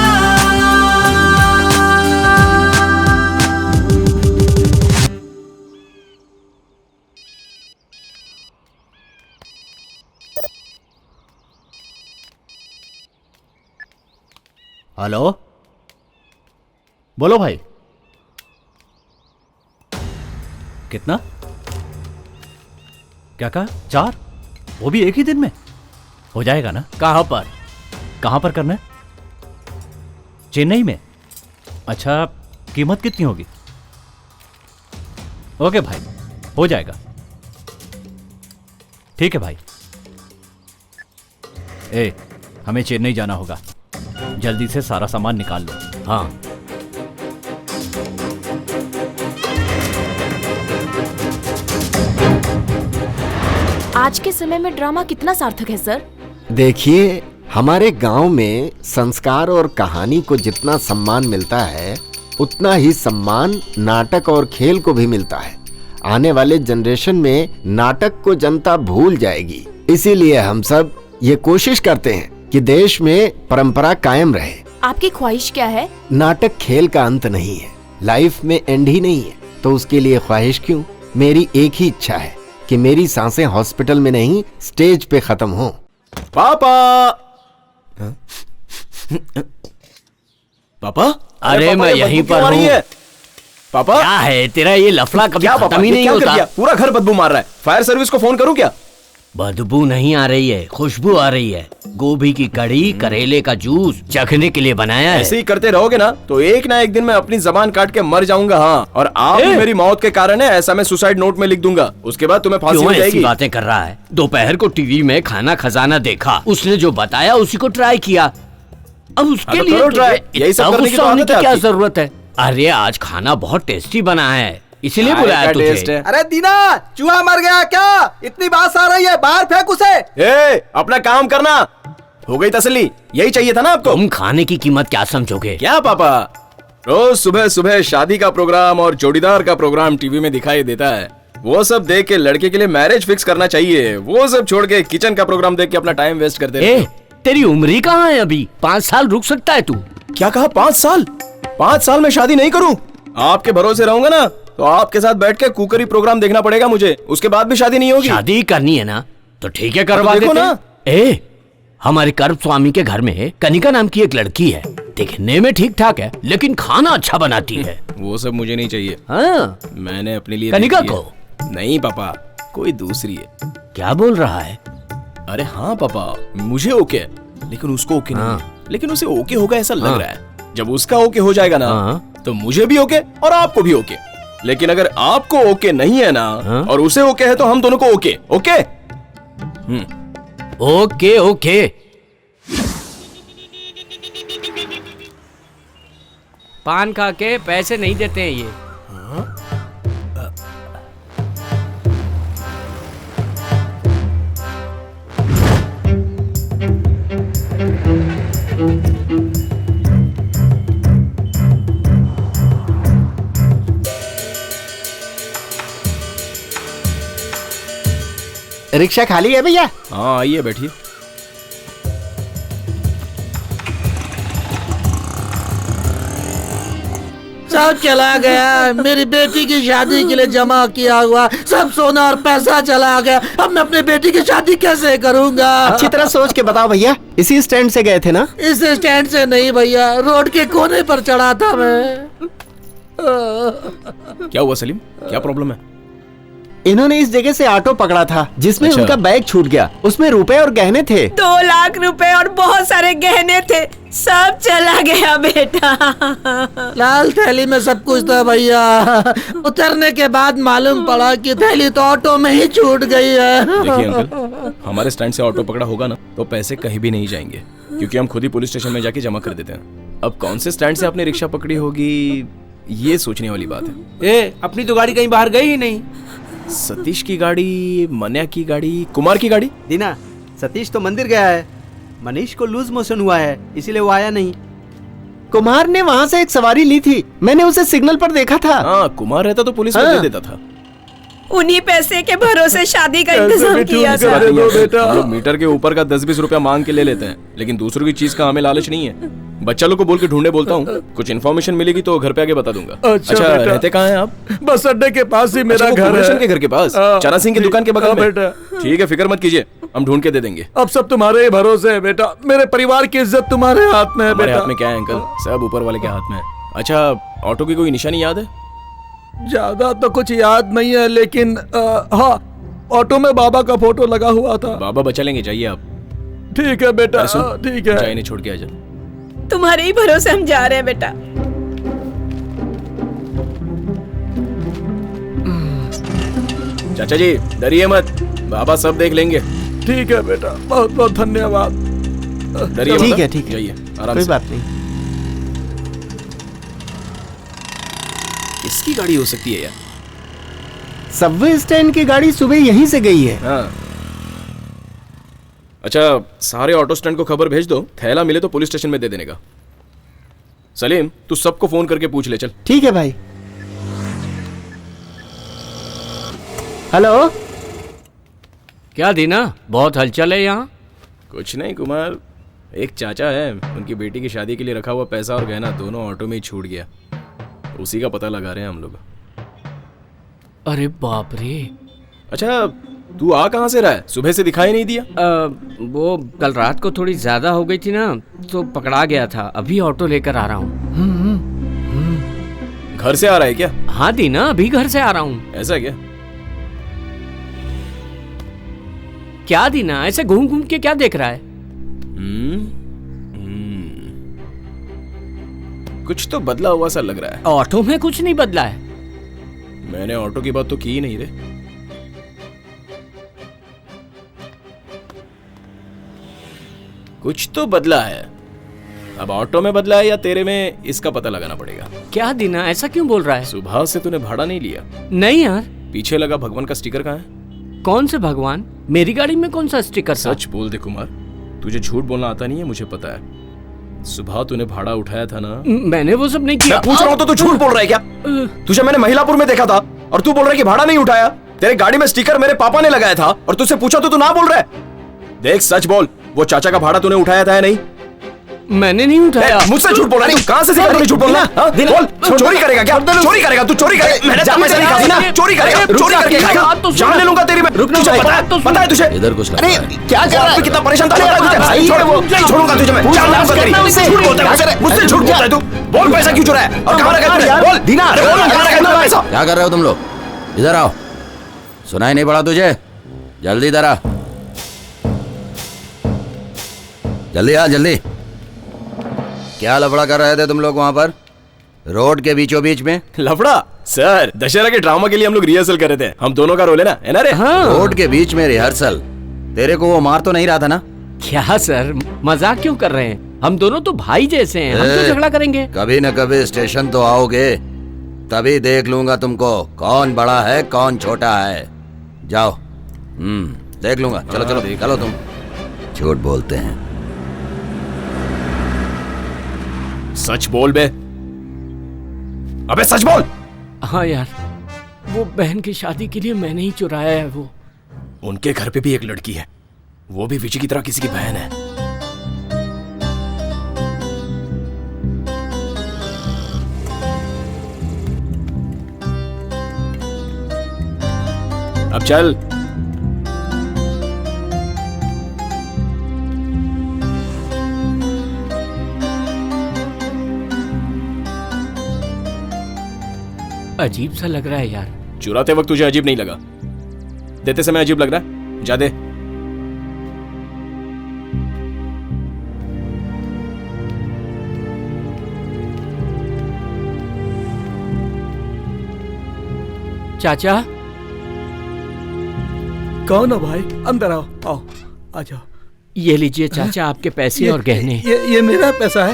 हेलो, बोलो भाई। कितना? क्या कहा? 4? वो भी एक ही दिन में हो जाएगा ना? कहाँ पर? कहाँ पर करना है? चेन्नई में? अच्छा, कीमत कितनी होगी? ओके भाई, हो जाएगा। ठीक है भाई। हमें चेन्नई जाना होगा, जल्दी से सारा सामान निकाल लो। हाँ। आज के समय में ड्रामा कितना सार्थक है सर? देखिए, हमारे गांव में संस्कार और कहानी को जितना सम्मान मिलता है, उतना ही सम्मान नाटक और खेल को भी मिलता है। आने वाले जनरेशन में नाटक को जनता भूल जाएगी। इसीलिए हम सब ये कोशिश करते हैं कि देश में परंपरा कायम रहे। आपकी ख्वाहिश क्या है? नाटक खेल का अंत नहीं है, लाइफ में एंड ही नहीं है, तो उसके लिए ख्वाहिश क्यों? मेरी एक ही इच्छा है कि मेरी सांसें हॉस्पिटल में नहीं स्टेज पे खत्म हो। पापा पापा, अरे मैं यहीं पर हूँ। पापा क्या है तेरा ये लफड़ा, कभी खत्म ही नहीं होता। पूरा घर बदबू मार रहा है। फायर सर्विस को फोन करूं क्या? बदबू नहीं आ रही है, खुशबू आ रही है। गोभी की कड़ी, करेले का जूस चखने के लिए बनाया है। ऐसे ही करते रहोगे ना तो एक ना एक दिन मैं अपनी जबान काट के मर जाऊंगा। हाँ, और आप भी मेरी मौत के कारण है ऐसा मैं सुसाइड नोट में लिख दूंगा। उसके बाद तुम्हें फांसी हो जाएगी। ऐसी बातें कर रहा है? दोपहर को टीवी में खाना खजाना देखा, उसने जो बताया उसी को ट्राई किया। अब उसके लिए यही सब करने की तो क्या जरूरत है? अरे आज खाना बहुत टेस्टी बना है, इसलिए बुलाया तुझे। अरे दीना, चूहा मर गया क्या? इतनी बात आ रही है, बाहर फेंक उसे। अपना काम करना। हो गई तसल्ली? यही चाहिए था ना आपको? तुम खाने की कीमत क्या समझोगे? क्या पापा, रोज सुबह सुबह शादी का प्रोग्राम और जोड़ीदार का प्रोग्राम टीवी में दिखाई देता है। वो सब देख के लड़के के लिए मैरिज फिक्स करना चाहिए। वो सब छोड़ के किचन का प्रोग्राम देख के अपना टाइम वेस्ट करते हैं। तेरी उम्र ही कहाँ है अभी? 5 साल रुक सकता है तू। क्या कहा? 5 साल? 5 साल में शादी नहीं करूं? आपके भरोसे रहूंगा ना तो आपके साथ बैठ के कुकरी प्रोग्राम देखना पड़ेगा मुझे। उसके बाद भी शादी नहीं होगी। शादी करनी है ना तो ठीक है, करवा देते ना। हमारे कर्म स्वामी के घर में कनिका नाम की एक लड़की है, दिखने में ठीक ठाक है लेकिन खाना अच्छा बनाती है। वो सब मुझे नहीं चाहिए। हाँ, मैंने अपने लिए कनिका को? नहीं पापा, कोई दूसरी है। क्या बोल रहा है? अरे हाँ पापा, मुझे ओके है लेकिन उसको ओके नहीं है। लेकिन उसे ओके होगा ऐसा लग रहा है। जब उसका ओके हो जाएगा ना तो मुझे भी ओके और आपको भी ओके। लेकिन अगर आपको ओके नहीं है ना और उसे ओके है तो हम दोनों को ओके। Okay okay okay. पान खा के पैसे नहीं देते हैं ये। रिक्शा खाली है भैया? हाँ आइए बैठिए। सब चला गया, मेरी बेटी की शादी के लिए जमा किया हुआ सब सोना और पैसा चला गया। अब मैं अपनी बेटी की शादी कैसे करूंगा? अच्छी तरह सोच के बताओ भैया। इसी स्टैंड से गए थे ना? इस स्टैंड से नहीं भैया, रोड के कोने पर चढ़ा था मैं। क्या हुआ सलीम, क्या प्रॉब्लम है? इन्होंने इस जगह से ऑटो पकड़ा था जिसमें उनका बैग छूट गया। उसमें रुपए और गहने थे। 2 लाख रुपए और बहुत सारे गहने थे, सब चला गया बेटा। लाल थैली में सब कुछ था भैया। उतरने के बाद मालूम पड़ा कि थैली तो ऑटो में ही छूट गई है। देखिए अंकल, हमारे स्टैंड से ऑटो पकड़ा होगा ना तो पैसे कहीं भी नहीं जाएंगे, क्योंकि हम खुद ही पुलिस स्टेशन में जाके जमा कर देते हैं। अब कौन से स्टैंड से आपने रिक्शा पकड़ी होगी ये सोचने वाली बात है। अपनी तो गाड़ी कहीं बाहर गई ही नहीं। सतीश की गाड़ी, मन्या की गाड़ी, कुमार की गाड़ी? दीना, सतीश तो मंदिर गया है, मनीष को लूज मोशन हुआ है इसीलिए वो आया नहीं। कुमार ने वहाँ से एक सवारी ली थी, मैंने उसे सिग्नल पर देखा था। हाँ, कुमार रहता तो पुलिस में दे देता था। उन्हीं पैसे के भरोसे शादी का इंतजाम किया था। हम लोग मीटर के ऊपर का 10-20 रुपया मांग के ले लेते हैं, लेकिन दूसरों की चीज का हमें लालच नहीं है। बच्चा लोग को बोल के ढूंढने बोलता हूँ, कुछ इन्फॉर्मेशन मिलेगी तो घर पे आके बता दूंगा। अच्छा रहते कहाँ हैं आप? बस अड्डे के पास ही मेरा घर है। के घर के पास, चरा सिंह की दुकान के बगल में। ठीक है, फिक्र मत कीजिए, हम ढूंढ के दे देंगे। अब सब तुम्हारे ही भरोसे है बेटा, मेरे परिवार की इज्जत तुम्हारे हाथ में है हमारे बेटा। हाथ में क्या है अंकल, सब ऊपर वाले के हाथ में है। अच्छा, ऑटो की कोई निशानी याद है? ज्यादा तो कुछ याद नहीं है, लेकिन हाँ, ऑटो में बाबा का फोटो लगा हुआ था। बाबा बचा लेंगे, जाइए आप। ठीक है बेटा, ठीक है। चाय ने छोड़ के आ जा। तुम्हारे ही भरोसे हम जा रहे हैं बेटा। चाचा जी डरिए मत, बाबा सब देख लेंगे। ठीक है बेटा, बहुत बहुत धन्यवाद। डरिए मत। ठीक है, ठीक है, जाइए आराम कोई से। बात नहीं। किसकी गाड़ी हो सकती है यार? सबवे स्टैंड की गाड़ी सुबह यहीं से गई है। हाँ। अच्छा, सारे ऑटो स्टैंड को खबर भेज दो, थैला मिले तो पुलिस स्टेशन में दे देने का। सलीम, तू सबको फोन करके पूछ ले, चल। ठीक है भाई। हेलो। क्या दीना, बहुत हलचल है यहाँ। कुछ नहीं कुमार, एक चाचा है, उनकी बेटी की शादी के लिए रखा हुआ पैसा और गहना दोनों ऑटो में ही छूट गया। उसी का पता लगा रहे हैं हम लोग। अरे बाप रे। अच्छा तू आ कहाँ से रहा है? सुबह से दिखाई नहीं दिया। वो कल रात को थोड़ी ज्यादा हो गई थी ना, तो पकड़ा गया था। अभी ऑटो लेकर आ रहा हूँ। घर से आ रहा है क्या? हाँ दीना, अभी घर से आ रहा हूँ। ऐसा क्या? क्या दीना, ऐसे घूम घूम के क्या देख रहा है? कुछ तो बदला हुआ सा लग रहा है। ऑटो में कुछ नहीं बदला है। मैंने ऑटो की बात तो की ही नहीं रे। कुछ तो बदला है। अब ऑटो में बदला है या तेरे में, इसका पता लगाना पड़ेगा। क्या दीना, ऐसा क्यों बोल रहा है? सुबह से तूने भाड़ा नहीं लिया? नहीं यार। पीछे लगा भगवान का स्टिकर कहाँ है? कौन से भगवान? मेरी गाड़ी में कौन सा स्टिकर था? सच बोल दे कुमार, तुझे झूठ बोलना आता नहीं है, मुझे पता है। सुबह तूने भाड़ा उठाया था ना? मैंने वो सब नहीं किया। मैं पूछ रहा हूँ तो तू झूठ बोल रहा है क्या? तुझे मैंने महिलापुर में देखा था और तू बोल रहा है कि भाड़ा नहीं उठाया। तेरे गाड़ी में स्टिकर मेरे पापा ने लगाया था और तुझसे पूछा तो तू ना बोल रहा है। देख सच बोल, वो चाचा का भाड़ा तूने उठाया था या नहीं? मैंने नहीं उठाया। मुझसे झूठ बोल रहा है तू? कहां से सीखा तूने झूठ बोलना? बोल, चोरी करेगा क्या? चोरी करेगा तू? चोरी करेगा? मैंने तो पैसा नहीं खाया ना। चोरी करेगा? चोरी करके खाएगा? जान ले लूंगा तेरी मैं। तुझे पता है तुझे? इधर कुछ अरे क्या कर रहा है? कितना परेशान था तुझे? छोड़ वो, नहीं छोड़ूंगा तुझे मैं। जान लूंगा तेरी। झूठ बोलता है मुझसे, झूठ बोलता है तू। बोल पैसा क्यों चुराया और कहां रखा तूने? बोल दीना, अरे बोल कहां रखा तूने पैसा? क्या कर रहे हो तुम लोग? इधर आओ। सुनाई नहीं पड़ा तुझे? जल्दी इधर आ, जल्दी आ, जल्दी। क्या लफड़ा कर रहे थे तुम लोग वहां पर, रोड के बीचों बीच में? लफड़ा? सर, दशहरा के ड्रामा के लिए हम लोग रिहर्सल कर रहे थे। हम दोनों का रोल है ना, है ना रे? हाँ। रोड के बीच में रिहर्सल? तेरे को वो मार तो नहीं रहा था ना? क्या सर, मजाक क्यों कर रहे हैं? हम दोनों तो भाई जैसे हैं, हम क्यों झगड़ा करेंगे? कभी न कभी स्टेशन तो आओगे, तभी देख लूंगा तुमको कौन बड़ा है कौन छोटा है। जाओ, देख लूंगा। चलो चलो चलो, तुम झूठ बोलते हैं। सच बोल बे। अबे सच बोल। हाँ यार, वो बहन की शादी के लिए मैंने ही चुराया है वो। उनके घर पे भी एक लड़की है, वो भी विजय की तरह किसी की बहन है। अब चल। अजीब सा लग रहा है यार। चुराते वक्त तुझे अजीब नहीं लगा? देते समय अजीब लग रहा है? जा दे। चाचा। कौन हो भाई? अंदर आओ, आओ, आ जाओ। ये लीजिए चाचा, आपके पैसे और गहने। ये मेरा पैसा है।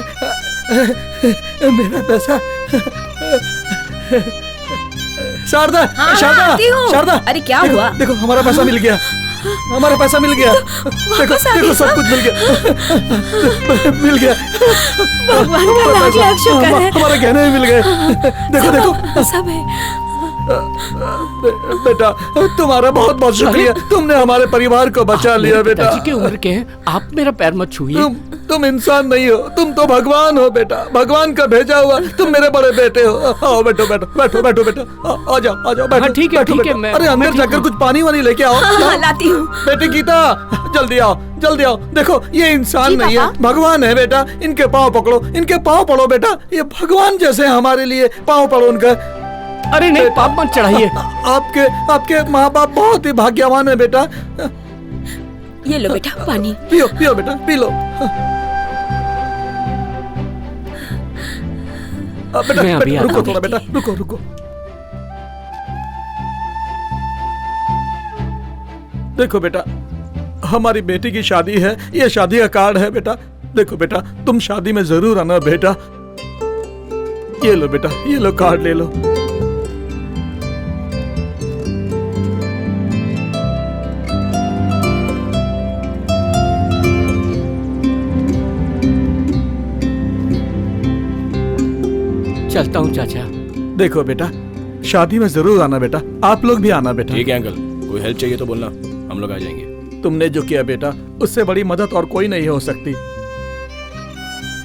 मेरा पैसा। शारदा, हाँ, शारदा, आती हूँ। शारदा। अरे क्या देखो, हुआ? देखो हमारा पैसा मिल गया, हमारा पैसा मिल गया। देखो देखो सब कुछ मिल गया, मिल गया। भगवान का लाख लाख शुक्र है। हमारे गहने भी मिल गए। देखो देखो सब है। बेटा तुम्हारा बहुत बहुत शुक्रिया, तुमने हमारे परिवार को बचा लिया बेटा। पिताजी की उम्र के हैं, आप मेरा पैर मत छूइए। तुम इंसान नहीं हो, तुम तो भगवान हो बेटा, भगवान का भेजा हुआ। तुम मेरे बड़े बेटे हो। आओ बैठो बैठो बैठो बैठो बेटा, आ जाओ आ जाओ बैठो। ठीक है ठीक है। अरे अंदर जाकर कुछ पानी वानी लेके आओ। हाँ, लाती हूँ। बेटी गीता जल्दी आओ, जल्दी आओ। देखो ये इंसान नहीं है, भगवान है बेटा। इनके पाँव पकड़ो, इनके पाँव पड़ो बेटा। ये भगवान जैसे हमारे लिए, पाँव पड़ो उनका। अरे नहीं, पाप मत चढ़ाइए। आपके माँ बाप बहुत ही भाग्यवान है बेटा। ये लो बेटा पानी। पियो पियो बेटा, पी लो। बेटा रुको थोड़ा बेटा, रुको रुको। देखो बेटा, हमारी बेटी की शादी है, ये शादी का कार्ड है बेटा। देखो बेटा, तुम शादी में जरूर आना बेटा। ये लो बेटा, ये लो कार्ड ले लो। चलता हूँ चाचा। देखो बेटा, शादी में जरूर आना बेटा, आप लोग भी आना बेटा। ठीक है अंकल, कोई हेल्प चाहिए तो बोलना, हम लोग आ जाएंगे। तुमने जो किया बेटा, उससे बड़ी मदद और कोई नहीं हो सकती।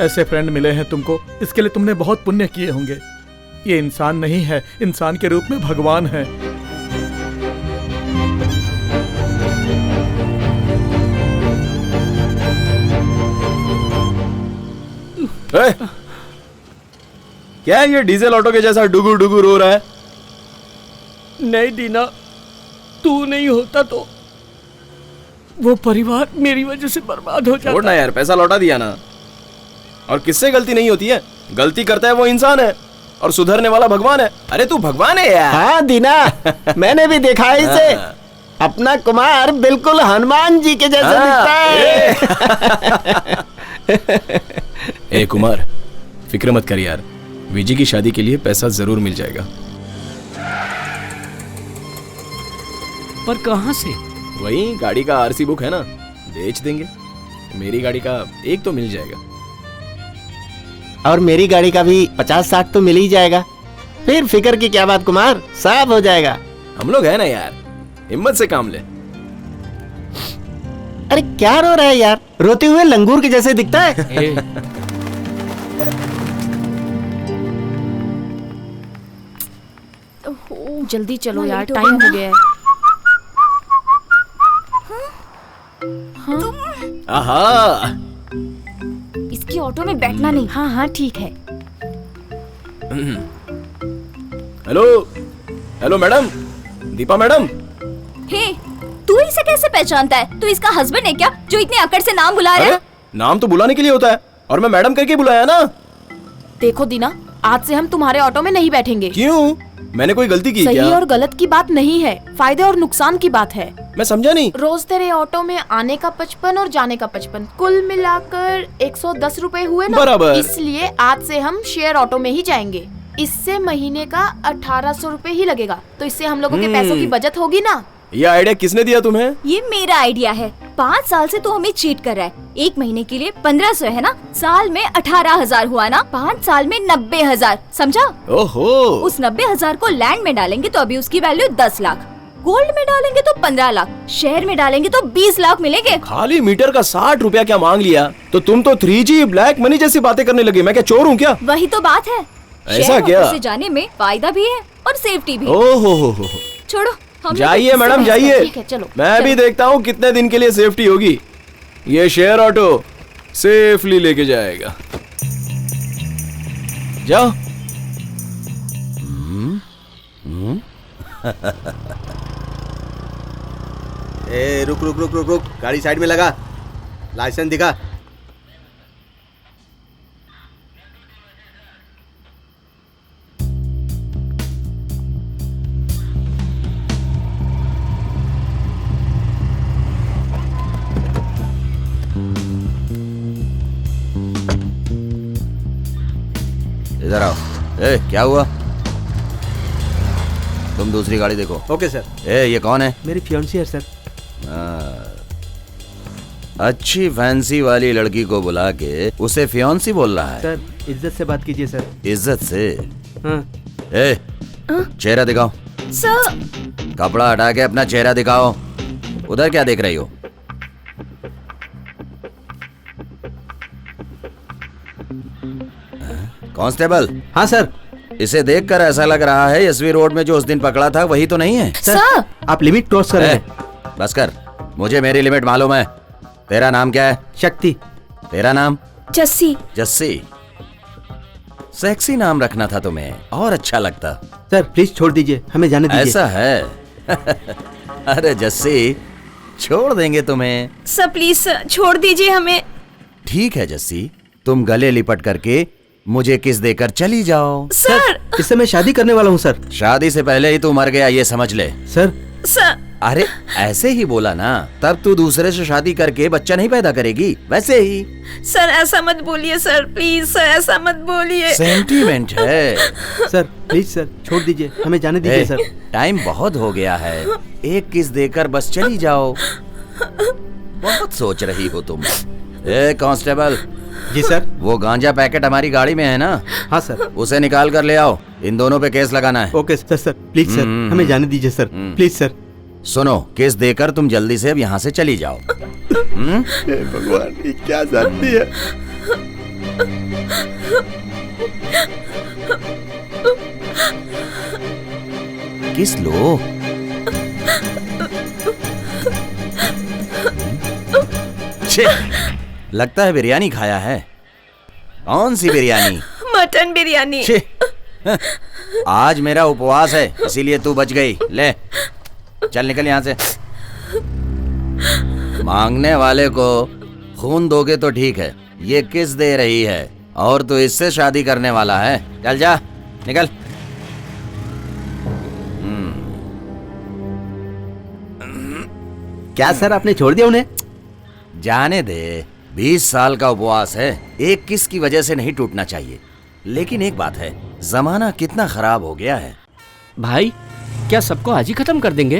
ऐसे फ्रेंड मिले हैं तुमको, इसके लिए तुमने बहुत पुण्य किए होंगे। ये इंसान नहीं है, इंसान के रूप में भगवान है। क्या है ये डीजल ऑटो के जैसा डुगु डुगु रो रहा है? नहीं दीना, तू नहीं होता तो वो परिवार मेरी वजह से बर्बाद हो जाता। छोड़ना यार, पैसा लौटा दिया ना। और किससे गलती नहीं होती है? गलती करता है वो इंसान है और सुधरने वाला भगवान है। अरे तू भगवान है यार। हाँ दीना, मैंने भी देखा है इसे। अपना कुमार बिल्कुल हनुमान जी के जैसा दिखता है। ए कुमार, फिक्र मत कर यार, विजी की शादी के लिए पैसा जरूर मिल जाएगा। पर कहाँ से? वही गाड़ी का आरसी बुक है ना, बेच देंगे। मेरी गाड़ी का एक तो मिल जाएगा। और मेरी गाड़ी का भी 50-60 तो मिल ही जाएगा। फिर फिक्र की क्या बात कुमार, सब हो जाएगा। हम लोग है ना यार, हिम्मत से काम ले। अरे क्या रो रहा है यार, रोते हुए लंगूर के जैसे दिखता है। जल्दी चलो यार, टाइम हो गया है। आहा, इसकी ऑटो में बैठना नहीं। हाँ हाँ ठीक है। Hello hello madam, Deepa madam. Hey, तू इसे कैसे पहचानता है? तू इसका हस्बैंड है क्या, जो इतने अकड़ से नाम बुला रहा है? नाम तो बुलाने के लिए होता है, और मैं मैडम करके बुलाया ना। देखो दीना, आज से हम तुम्हारे ऑटो में नहीं बैठेंगे। क्यों? मैंने कोई गलती की सही क्या? और गलत की बात नहीं है, फायदे और नुकसान की बात है। मैं समझा नहीं। रोज तेरे ऑटो में आने का 55 और जाने का 55, कुल मिलाकर 110 रुपए हुए ना। बराबर। इसलिए आज से हम शेयर ऑटो में ही जाएंगे। इससे महीने का 1800 रुपए ही लगेगा, तो इससे हम लोगों के पैसों की बचत होगी ना। ये आइडिया किसने दिया तुम्हें? ये मेरा आइडिया है। 5 साल से तू हमें चीट कर रहा है। 1 महीने के लिए 1500 है ना, साल में 18,000 हुआ ना, 5 साल में 90,000, समझा? ओहो। उस 90,000 को लैंड में डालेंगे तो अभी उसकी वैल्यू 10 लाख, गोल्ड में डालेंगे तो 15 लाख, शेयर में डालेंगे तो 20 लाख मिलेंगे। खाली मीटर का 60 रुपया क्या मांग लिया? तो तुम तो 3G ब्लैक मनी जैसी बातें करने लगी। मैं क्या चोर हूँ क्या? वही तो बात है। ऐसा क्या? से जाने में फायदा भी है और सेफ्टी भी। ओहो, छोड़ो, हम जाइए मैडम जाइए। ठीक है, चलो। मैं भी देखता हूँ कितने दिन के लिए सेफ्टी होगी। ये शेयर ऑटो सेफली लेके जाएगा। जाओ। ए रुक रुक रुक रुक रुक, गाड़ी साइड में लगा, लाइसेंस दिखा। इधर आओ। ए, क्या हुआ? तुम दूसरी गाड़ी देखो। Okay sir. ए, ये कौन है? मेरी फियांसी है सर। अच्छी फैंसी वाली लड़की को बुला के उसे फियांसी बोल रहा है? सर इज्जत से बात कीजिए सर। इज्जत से? हाँ। ए, चेहरा दिखाओ। सर, कपड़ा हटा के अपना चेहरा दिखाओ। उधर क्या देख रही हो? कांस्टेबल। हाँ सर। इसे देखकर ऐसा लग रहा है एसवी रोड में जो उस दिन पकड़ा था वही तो नहीं है। सर आप लिमिट क्रॉस कर रहे हैं। बस कर, मुझे मेरी लिमिट मालूम है। तेरा नाम क्या है? शक्ति। तेरा नाम? जस्सी। जस्सी? सेक्सी नाम रखना था तुम्हें, और अच्छा लगता। सर प्लीज छोड़ दीजिए, हमें जाने दीजिए। ऐसा है? अरे जस्सी, छोड़ देंगे तुम्हें। सर प्लीज सर, छोड़ दीजिए हमें। ठीक है जस्सी, तुम गले लिपट करके मुझे किस देकर चली जाओ। सर, इससे मैं शादी करने वाला हूँ सर। शादी से पहले ही तू मर गया, ये समझ ले। सर। सर। अरे ऐसे ही बोला ना, तब तू दूसरे से शादी करके बच्चा नहीं पैदा करेगी, वैसे ही। सर ऐसा मत बोलिए सर, प्लीज सर ऐसा मत बोलिए। सेंटीमेंट है। सर प्लीज सर छोड़ दीजिए, हमें जाने दीजिए सर। टाइम बहुत हो गया है, एक किस देकर बस चली जाओ। बहुत सोच रही हो तुम। ए कांस्टेबल। जी सर। वो गांजा पैकेट हमारी गाड़ी में है ना? हाँ सर। उसे निकाल कर ले आओ। इन दोनों पे केस लगाना है। Okay sir, sir please sir, हमें जाने दीजिए सर, प्लीज सर। सुनो, केस देकर तुम जल्दी से अब यहाँ से चली जाओ। हे भगवान, ये क्या जानती है? किस लो? छे, लगता है बिरयानी खाया है। कौन सी बिरयानी? मटन बिरयानी। छे, आज मेरा उपवास है, इसीलिए तू बच गई। ले चल, निकल यहाँ से। मांगने वाले को खून दोगे तो ठीक है, ये किस दे रही है और तू इससे शादी करने वाला है? चल जा, निकल। क्या सर, आपने छोड़ दिया उन्हें? जाने दे, 20 साल का उपवास है, एक किस की वजह से नहीं टूटना चाहिए। लेकिन एक बात है, जमाना कितना खराब हो गया है। भाई क्या सबको आज ही खत्म कर देंगे?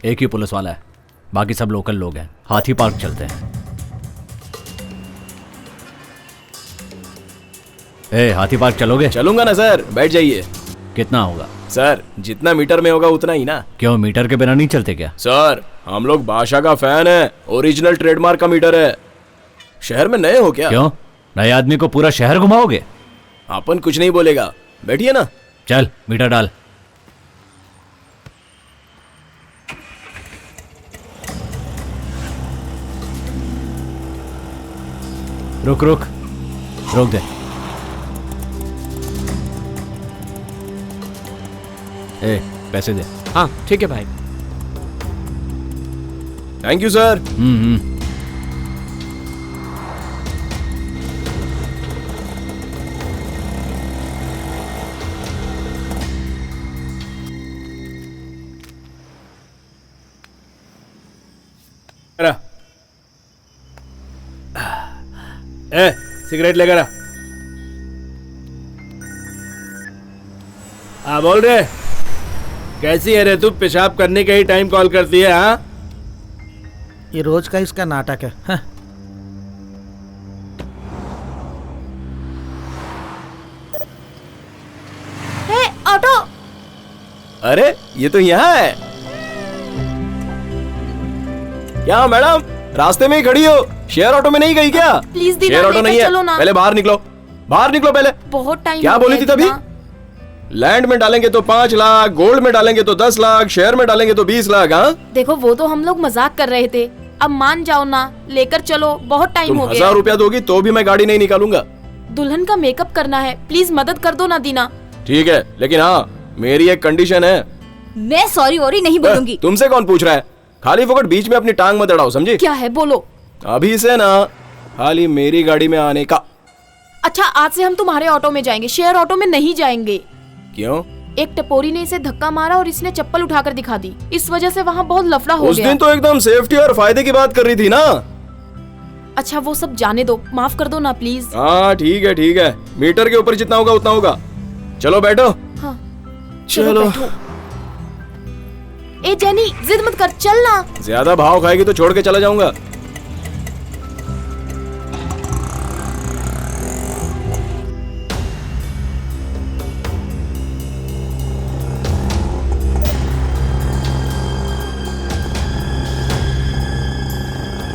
एक ही पुलिस वाला है, बाकी सब लोकल लोग हैं। हाथी पार्क चलते हैं। हाथी पार्क चलोगे? चलूंगा ना सर, बैठ जाइए। कितना होगा? सर जितना मीटर में होगा उतना ही ना। क्यों, मीटर के बिना नहीं चलते क्या? सर हम लोग बादशाह का फैन है, ओरिजिनल ट्रेडमार्क का मीटर है। शहर में नए हो क्या? क्यों, नए आदमी को पूरा शहर घुमाओगे? अपन कुछ नहीं बोलेगा, बैठिए ना। चल मीटर डाल। रुक रुक, रोक दे। पैसे दे। हाँ ठीक है भाई। Thank you sir. सिगरेट लेकर आ। बोल रहे, कैसी है रे तू? पेशाब करने का ही टाइम कॉल करती है? हाँ, ये रोज का इसका नाटक है। हाँ। ऑटो। अरे ये तो यहाँ है। क्या मैडम, रास्ते में ही खड़ी हो? शेयर ऑटो में नहीं गई क्या? प्लीज शेयर ऑटो नहीं है, पहले बाहर निकलो, बाहर निकलो पहले। बहुत टाइम। क्या बोली थी तभी? लैंड में डालेंगे तो 5 लाख, गोल्ड में डालेंगे तो 10 लाख, शेयर में डालेंगे तो 20 लाख। हाँ देखो, वो तो हम लोग मजाक कर रहे थे, अब मान जाओ ना, लेकर चलो, बहुत टाइम हो गया। 1000 रुपया दोगी तो भी मैं गाड़ी नहीं निकालूंगा। दुल्हन का मेकअप करना है, प्लीज मदद कर दो ना दीना। ठीक है, लेकिन हाँ मेरी एक कंडीशन है। मैं सॉरी वॉरी नहीं बोलूंगी। तुमसे कौन पूछ रहा है? खाली फोकट बीच में अपनी टांग मत अड़ाओ, समझी? क्या है बोलो। अभी से ना खाली मेरी गाड़ी में आने का। अच्छा, आज से हम तुम्हारे ऑटो में जाएंगे, शेयर ऑटो में नहीं जाएंगे। क्यों? एक टपोरी ने इसे धक्का मारा और इसने चप्पल उठाकर दिखा दी, इस वजह से वहाँ बहुत लफड़ा हो गया। उस दिन तो एकदम सेफ्टी और फायदे की बात कर रही थी ना। अच्छा वो सब जाने दो, माफ कर दो ना प्लीज। हाँ ठीक है ठीक है, मीटर के ऊपर जितना होगा उतना होगा। चलो बैठो। हाँ चलो। ए जेनी, जिद मत कर, चल ना। ज्यादा भाव खाएगी तो छोड़ के चला जाऊंगा।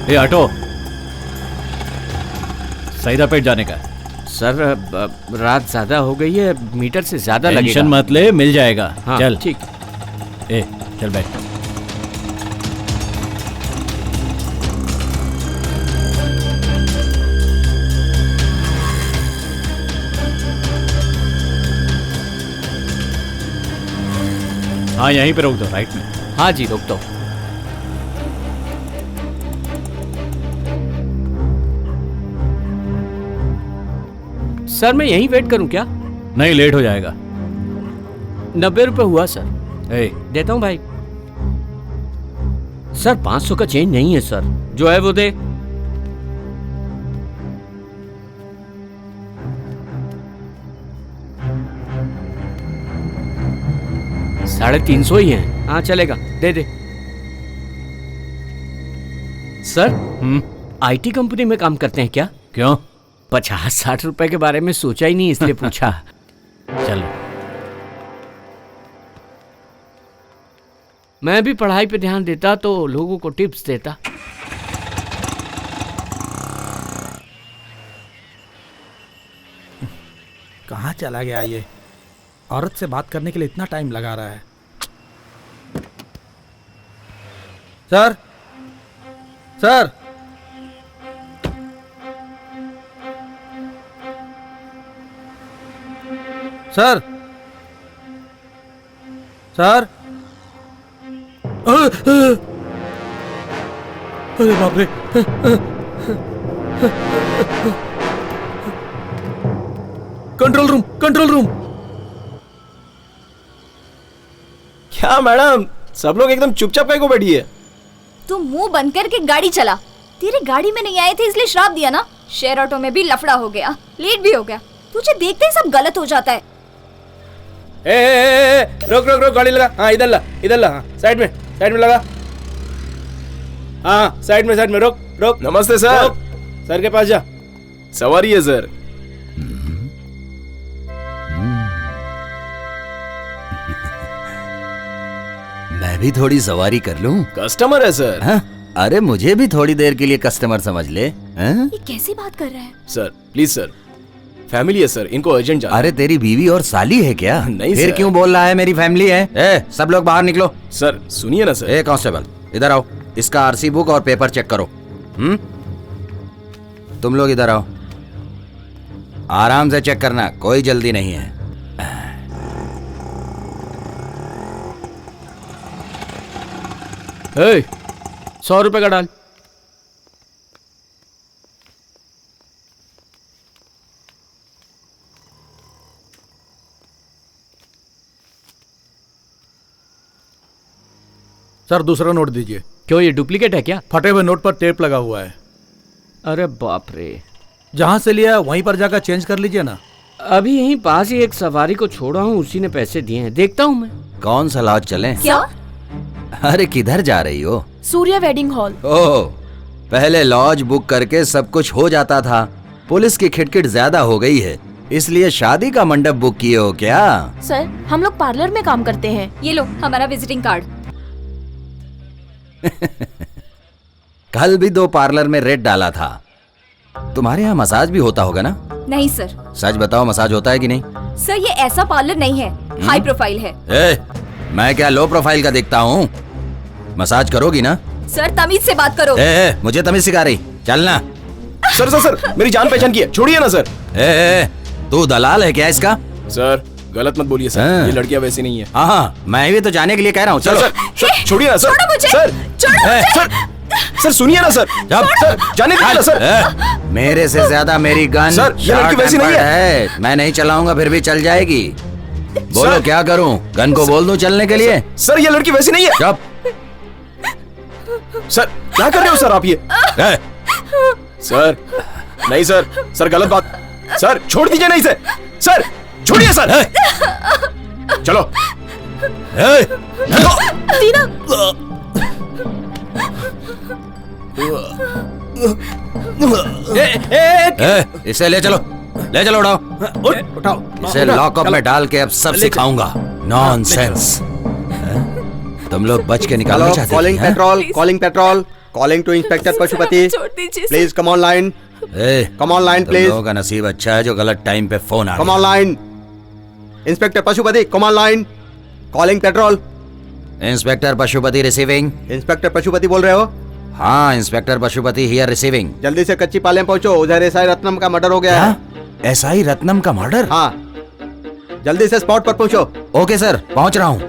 ए ऑटो, सईदापेट जाने का। सर रात ज्यादा हो गई है, मीटर से ज्यादा लगेगा। टेंशन मत ले, मिल जाएगा। हाँ, चल ठीक। ए चल बैठ। हाँ यहीं पे रोक दो, राइट में। हाँ जी रोक दो। सर मैं यहीं वेट करूं क्या? नहीं, लेट हो जाएगा। 90 रुपए हुआ सर। ए देता हूं भाई। सर 500 का चेंज नहीं है सर, जो है वो दे। $350 ही है। हाँ चलेगा, दे दे। सर आईटी कंपनी में काम करते हैं क्या? क्यों? 50-60 रुपए के बारे में सोचा ही नहीं, इसलिए पूछा। चल मैं भी पढ़ाई पे ध्यान देता तो लोगों को टिप्स देता। कहाँ चला गया ये? औरत से बात करने के लिए इतना टाइम लगा रहा है। सर, सर, सर, सर, अरे बाप रे! Control room, control room. क्या मैडम, सब लोग एकदम चुपचाप काहे को बैठी है? तू मुंह बंद करके गाड़ी चला। तेरे गाड़ी में नहीं आए थे इसलिए श्राप दिया ना। शेयर ऑटो में भी लफड़ा हो गया, लेट भी हो गया। तुझे देखते ही सब गलत हो जाता है। रोक रोक रोक, गाड़ी लगा। हाँ इधर ला, इधर ला। हाँ साइड में लगा। हाँ साइड में रोक रोक। नमस्ते सर। सर के पास जा। सवारी है सर। मैं भी थोड़ी सवारी कर लूं? कस्टमर है सर। हाँ? अरे मुझे भी थोड़ी देर के लिए कस्टमर समझ ले। हाँ? ये कैसी बात कर रहा है? सर प्लीज सर, फैमिली है सर, इनको अर्जेंट जाना। अरे तेरी बीवी और साली है क्या? नहीं फिर सर। क्यों बोल रहा है मेरी फैमिली है? सब लोग बाहर निकलो। सर सुनिए ना सर। कांस्टेबल इधर आओ, इसका आरसी बुक और पेपर चेक करो। तुम लोग इधर आओ, आराम से चेक करना, कोई जल्दी नहीं है। 100 रुपए का डाल। सर दूसरा नोट दीजिए। क्यों, ये डुप्लीकेट है क्या? फटे हुए नोट पर टेप लगा हुआ है। अरे बाप रे। जहां से लिया वहीं पर जाकर चेंज कर लीजिए ना। अभी यहीं पास ही एक सवारी को छोड़ा हूँ, उसी ने पैसे दिए हैं, देखता हूँ मैं। कौन सा लॉज चले? क्या? अरे किधर जा रही हो? Surya wedding hall. ओह, पहले लॉज बुक करके सब कुछ हो जाता था। पुलिस की खिटखिट ज्यादा हो गई है, इसलिए शादी का मंडप बुक किए हो क्या? सर हम लोग पार्लर में काम करते हैं। ये लो हमारा विजिटिंग कार्ड। कल भी 2 पार्लर में रेट डाला था। तुम्हारे यहाँ मसाज भी होता होगा ना? नहीं सर। सच बताओ, मसाज होता है कि नहीं? सर ये ऐसा पार्लर नहीं है, हाई प्रोफाइल है। मैं क्या लो प्रोफाइल का देखता हूँ? मसाज करोगी ना? सर तमीज से बात करो। मुझे तमीज सिखा रही, चलना। सर सर सर, मेरी जान पहचान की है, छोड़िए ना सर। तू दलाल है क्या इसका? सर गलत मत बोलिए सर, ये लड़कियां वैसी नहीं है। हाँ, मैं भी तो जाने के लिए कह रहा हूँ। चलो सर, छोड़िए ना सर। छोड़ो मुझे। सर छोड़ो सर सुनिए ना सर। सर जाने दीजिए ना सर। मेरे से ज्यादा मेरी गन सर, ये लड़की वैसी नहीं है। मैं नहीं चलाऊंगा फिर भी चल जाएगी। बोलो क्या करूं? गन को बोल दूं चलने के लिए? सर ये लड़की वैसी नहीं है। चुप। सर क्या कर रहे हो सर आप ये? सर नहीं सर, सर गलत बात। सर छोड़ दीजिए नहीं सर। सर छोड़िए सर। चलो। दीना। इसे ले चलो, ले चलो, उठाओ। इसे लॉकअप में डाल के अब सब सिखाऊंगा। नॉनसेंस। तुम लोग बच के निकालना चाहते थे? Calling patrol, calling patrol, calling to inspector Pashupati. Please come on line. Come on line please. लोगों का नसीब अच्छा है जो गलत टाइम पे फोन आ गया। कम on line. Inspector Pashupati come on line. Calling petrol. Inspector Pashupati receiving. Inspector Pashupati बोल रहे हो? हाँ, इंस्पेक्टर पशुपति हियर रिसीविंग। जल्दी से कच्ची पालम पहुंचो, उधर एसआई रत्नम का मर्डर हो गया है। एसआई रत्नम का मर्डर? हाँ, जल्दी से स्पॉट पर पहुंचो। ओके सर, पहुंच रहा हूँ।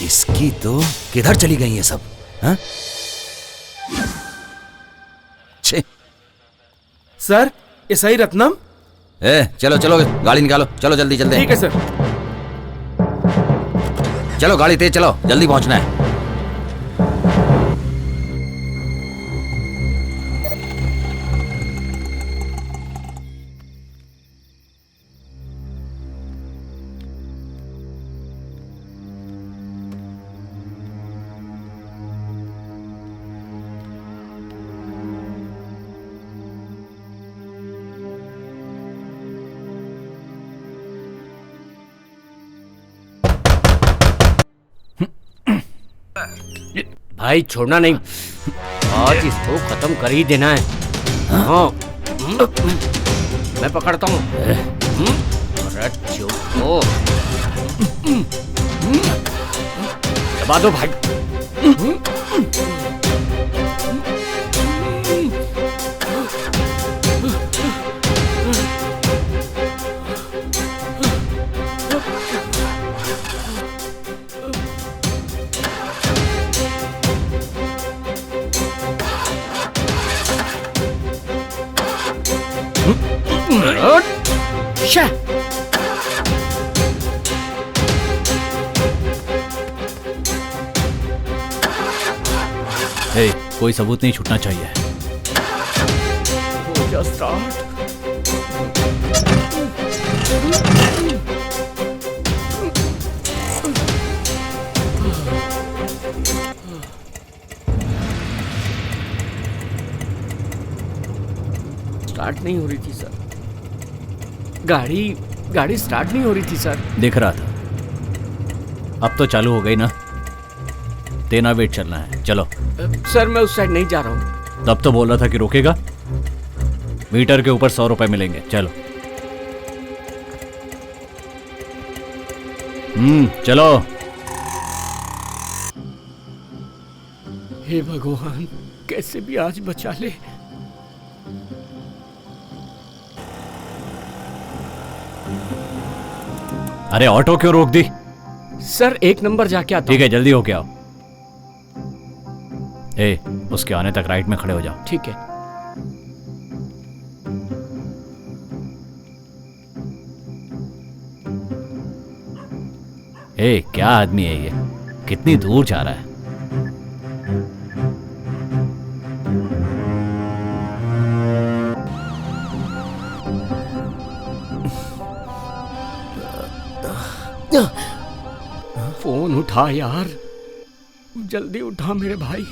इसकी तो किधर चली गई ये सब? हाँ? Sir SI Ratnam. चलो चलो, गाड़ी निकालो, चलो जल्दी चलते हैं। ठीक है सर। चलो गाड़ी तेज चलो, जल्दी पहुंचना है। भाई छोड़ना नहीं, आज इसको खत्म कर ही देना है। हाँ मैं पकड़ता हूँ। अरे चुप हो, दबा दो भाई। कोई सबूत नहीं छूटना चाहिए। हो जा स्टार्ट। स्टार्ट नहीं हो रही थी सर, गाड़ी स्टार्ट नहीं हो रही थी सर। देख रहा था, अब तो चालू हो गई ना। तेना वेट चलना है, चलो। सर मैं उस साइड नहीं जा रहा हूँ। तब तो बोल रहा था कि रोकेगा। मीटर के ऊपर 100 रुपए मिलेंगे, चलो। चलो। हे भगवान, कैसे भी आज बचा ले। अरे ऑटो क्यों रोक दी? सर 1 नंबर जाके आता हूं। ठीक है, जल्दी होके आओ। उसके आने तक राइट में खड़े हो जाओ। ठीक है। क्या आदमी है ये, कितनी दूर जा रहा है। फोन उठा यार, जल्दी उठा मेरे भाई।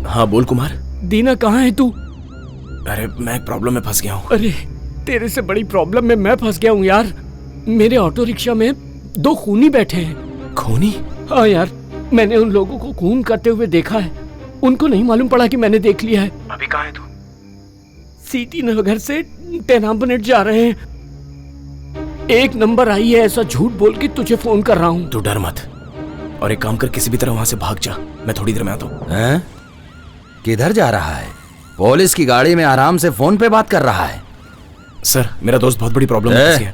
हाँ बोल कुमार। दीना कहाँ है तू? अरे मैं एक प्रॉब्लम में फंस गया हूँ। अरे तेरे से बड़ी प्रॉब्लम में मैं फंस गया हूँ यार। मेरे ऑटो रिक्शा में 2 खूनी बैठे हैं। खूनी? हाँ यार, मैंने उन लोगों को खून करते हुए देखा है। उनको नहीं मालूम पड़ा कि मैंने देख लिया है। अभी कहाँ है तू? सीटी नगर से टेनाम्बनेट जा रहे हैं। 1 नंबर आई है ऐसा झूठ बोल के तुझे फोन कर रहा हूँ। तू डर मत, और एक काम कर, किसी भी तरह वहां से भाग जा। मैं थोड़ी देर में आता हूँ। किधर जा रहा है? पुलिस की गाड़ी में आराम से फोन पे बात कर रहा है। सर मेरा दोस्त बहुत बड़ी प्रॉब्लम में फंस गया।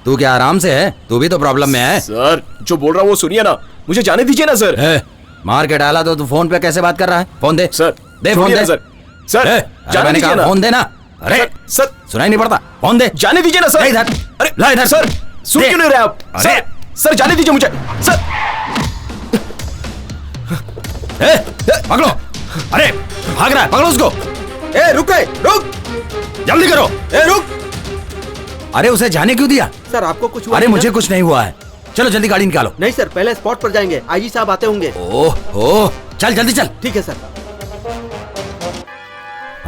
तू क्या आराम से है? तू भी तो प्रॉब्लम में है। सर जो बोल रहा हूँ वो सुनिए ना, मुझे जाने दीजिए ना सर। मार के डाला तो तू फोन पे कैसे बात कर रहा है? फोन दे सर। दे फोन दे सर। सर जाने दीजिए ना। फोन देना। अरे सर सुनाई नहीं पड़ता, फोन दे। जाने दीजिए ना सर। इधर। अरे ला इधर। सर सुन क्यों नहीं रहे आप? सर सर जाने दीजिए मुझे सर। पकड़ो। अरे भाग रहा है, पकड़ो उसको। रुक जल्दी करो। रुक। अरे उसे जाने क्यों दिया? सर आपको कुछ हुआ? अरे मुझे कुछ नहीं हुआ है। चलो जल्दी गाड़ी निकालो। नहीं सर, पहले स्पॉट पर जाएंगे, आईजी साहब आते होंगे। ओह चल जल्दी चल। ठीक है सर।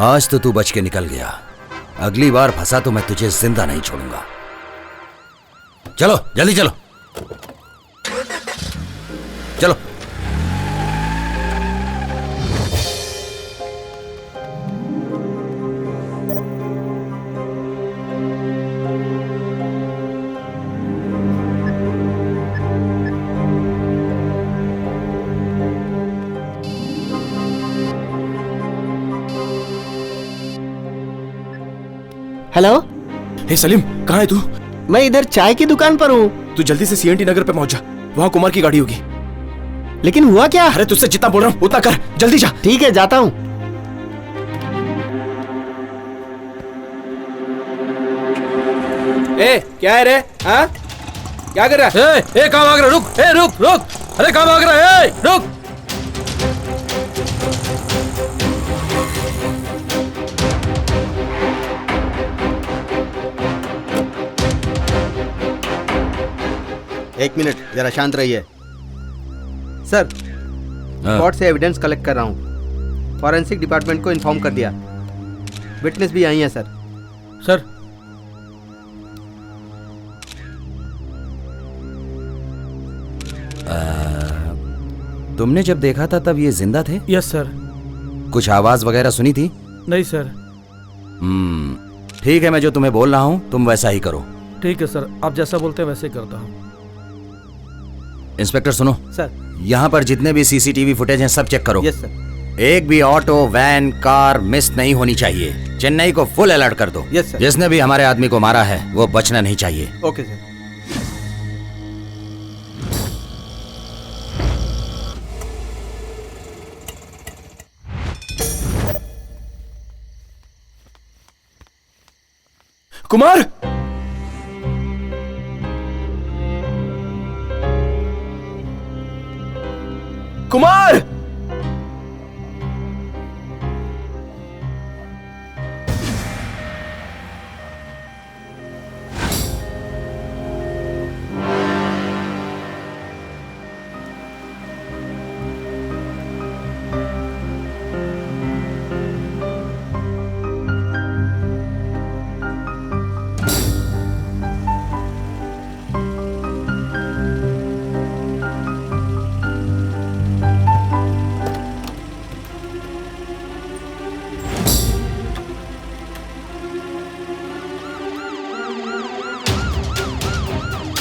आज तो तू बच के निकल गया, अगली बार फंसा तो मैं तुझे जिंदा नहीं छोड़ूंगा। चलो जल्दी चलो। चलो। हेलो। हे सलीम, कहाँ है तू? मैं इधर चाय की दुकान पर हूँ। तू जल्दी से सीएनटी नगर पे पहुंच जा, वहाँ कुमार की गाड़ी होगी। लेकिन हुआ क्या? अरे तुझसे जितना बोल रहा हूँ उतना कर, जल्दी जा। ठीक है, जाता हूँ। क्या है रे? हाँ क्या कर रहा है? कहाँ भाग रहा? रुक। रुक रुक। अरे कहाँ भाग रहा है? रुक। एक मिनट, जरा शांत रहिए। सर स्पॉट से एविडेंस कलेक्ट कर रहा हूँ। फॉरेंसिक डिपार्टमेंट को इन्फॉर्म कर दिया। विटनेस भी आई है सर। सर तुमने जब देखा था तब ये जिंदा थे? Yes sir. कुछ आवाज वगैरह सुनी थी? नहीं सर। ठीक है, मैं जो तुम्हें बोल रहा हूँ तुम वैसा ही करो। ठीक है सर, आप जैसा बोलते हैं वैसे ही करता हूँ। इंस्पेक्टर सुनो सर। यहाँ पर जितने भी सीसीटीवी फुटेज हैं सब चेक करो। Yes sir. एक भी ऑटो, वैन, कार मिस नहीं होनी चाहिए। चेन्नई को फुल अलर्ट कर दो। Yes sir. जिसने भी हमारे आदमी को मारा है वो बचना नहीं चाहिए। Okay sir. कुमार, कुमार,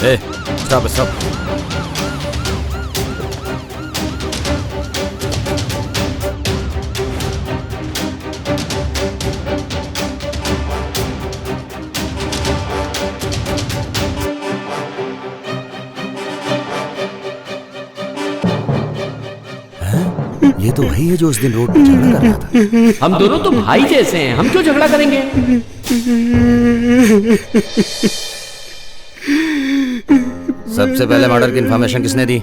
ए, stop, stop. ये तो वही है जो उस दिन रोड पे झगड़ा कर रहा था। हम दोनों तो भाई जैसे हैं, हम क्यों झगड़ा करेंगे? सबसे पहले मर्डर की इंफॉर्मेशन किसने दी?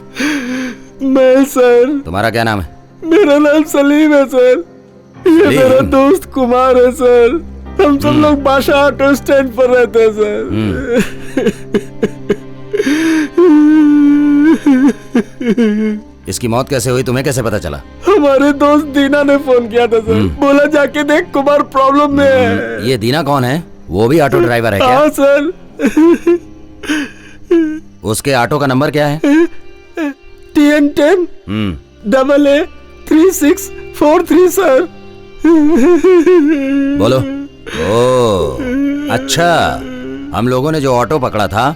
मैं सर। तुम्हारा क्या नाम है? मेरा नाम सलीम है सर। ये मेरा दोस्त कुमार है सर। हम सब लोग बादशाह ऑटो स्टैंड पर रहते हैं सर। इसकी मौत कैसे हुई, तुम्हें कैसे पता चला? हमारे दोस्त दीना ने फोन किया था सर। बोला जाके देख, कुमार प्रॉब्लम में है। ये दीना कौन है? वो भी ऑटो ड्राइवर है क्या? हाँ सर। उसके ऑटो का नंबर क्या है? TN10 AA3643 sir. बोलो। ओ, अच्छा, हम लोगों ने जो ऑटो पकड़ा था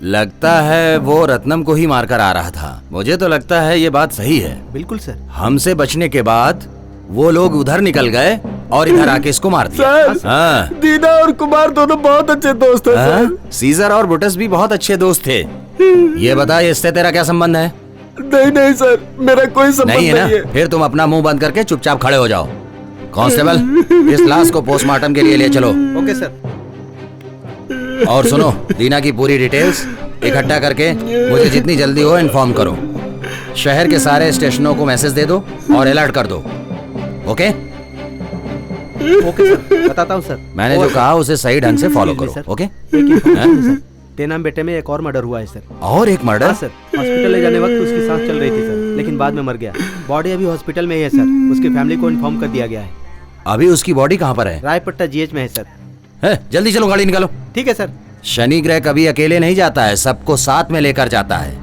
लगता है वो रत्नम को ही मारकर आ रहा था। मुझे तो लगता है ये बात सही है। बिल्कुल सर। हमसे बचने के बाद वो लोग उधर निकल गए और इधर आके इसको मार दिया। सर, हाँ। दीना और कुमार दोनों बहुत अच्छे दोस्त हैं सर। सीजर और बुटस भी बहुत अच्छे दोस्त थे। ये बता, इससे तेरा क्या संबंध है? नहीं सर, मेरा कोई संबंध नहीं है ना? फिर तुम अपना मुंह बंद करके चुपचाप खड़े हो जाओ। कांस्टेबल, इस लाश को पोस्टमार्टम के लिए ले चलो। Okay sir. और सुनो, दीना की पूरी डिटेल्स इकट्ठा करके मुझे जितनी जल्दी हो इन्फॉर्म करो। शहर के सारे स्टेशनों को मैसेज दे दो और अलर्ट कर दो। ओके? ओके सर, बताता हूँ सर। मैंने जो कहा उसे सही ढंग से फॉलो करो। ओके? तेनाम बेटे में एक और मर्डर हुआ है सर। और एक मर्डर? हाँ सर। हॉस्पिटल ले जाने वक्त उसकी सांस चल रही थी सर, लेकिन बाद में मर गया। बॉडी अभी हॉस्पिटल में ही है सर। उसकी फैमिली को इन्फॉर्म कर दिया गया है। अभी उसकी बॉडी कहाँ पर है? रायपट्टा GH में है सर। है? जल्दी चलो, गाड़ी निकालो। ठीक है सर। शनि ग्रह कभी अकेले नहीं जाता है, सबको साथ में लेकर जाता है।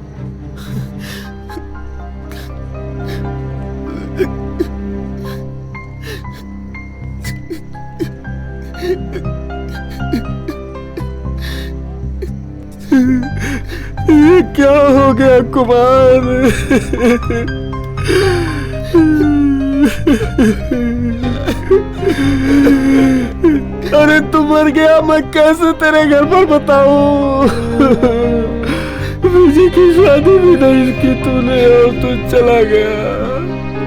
ये क्या हो गया कुमार? अरे तू मर गया, मैं कैसे तेरे घर पर बताऊं? मुझे की शादी भी नहीं की तूने और तू चला गया।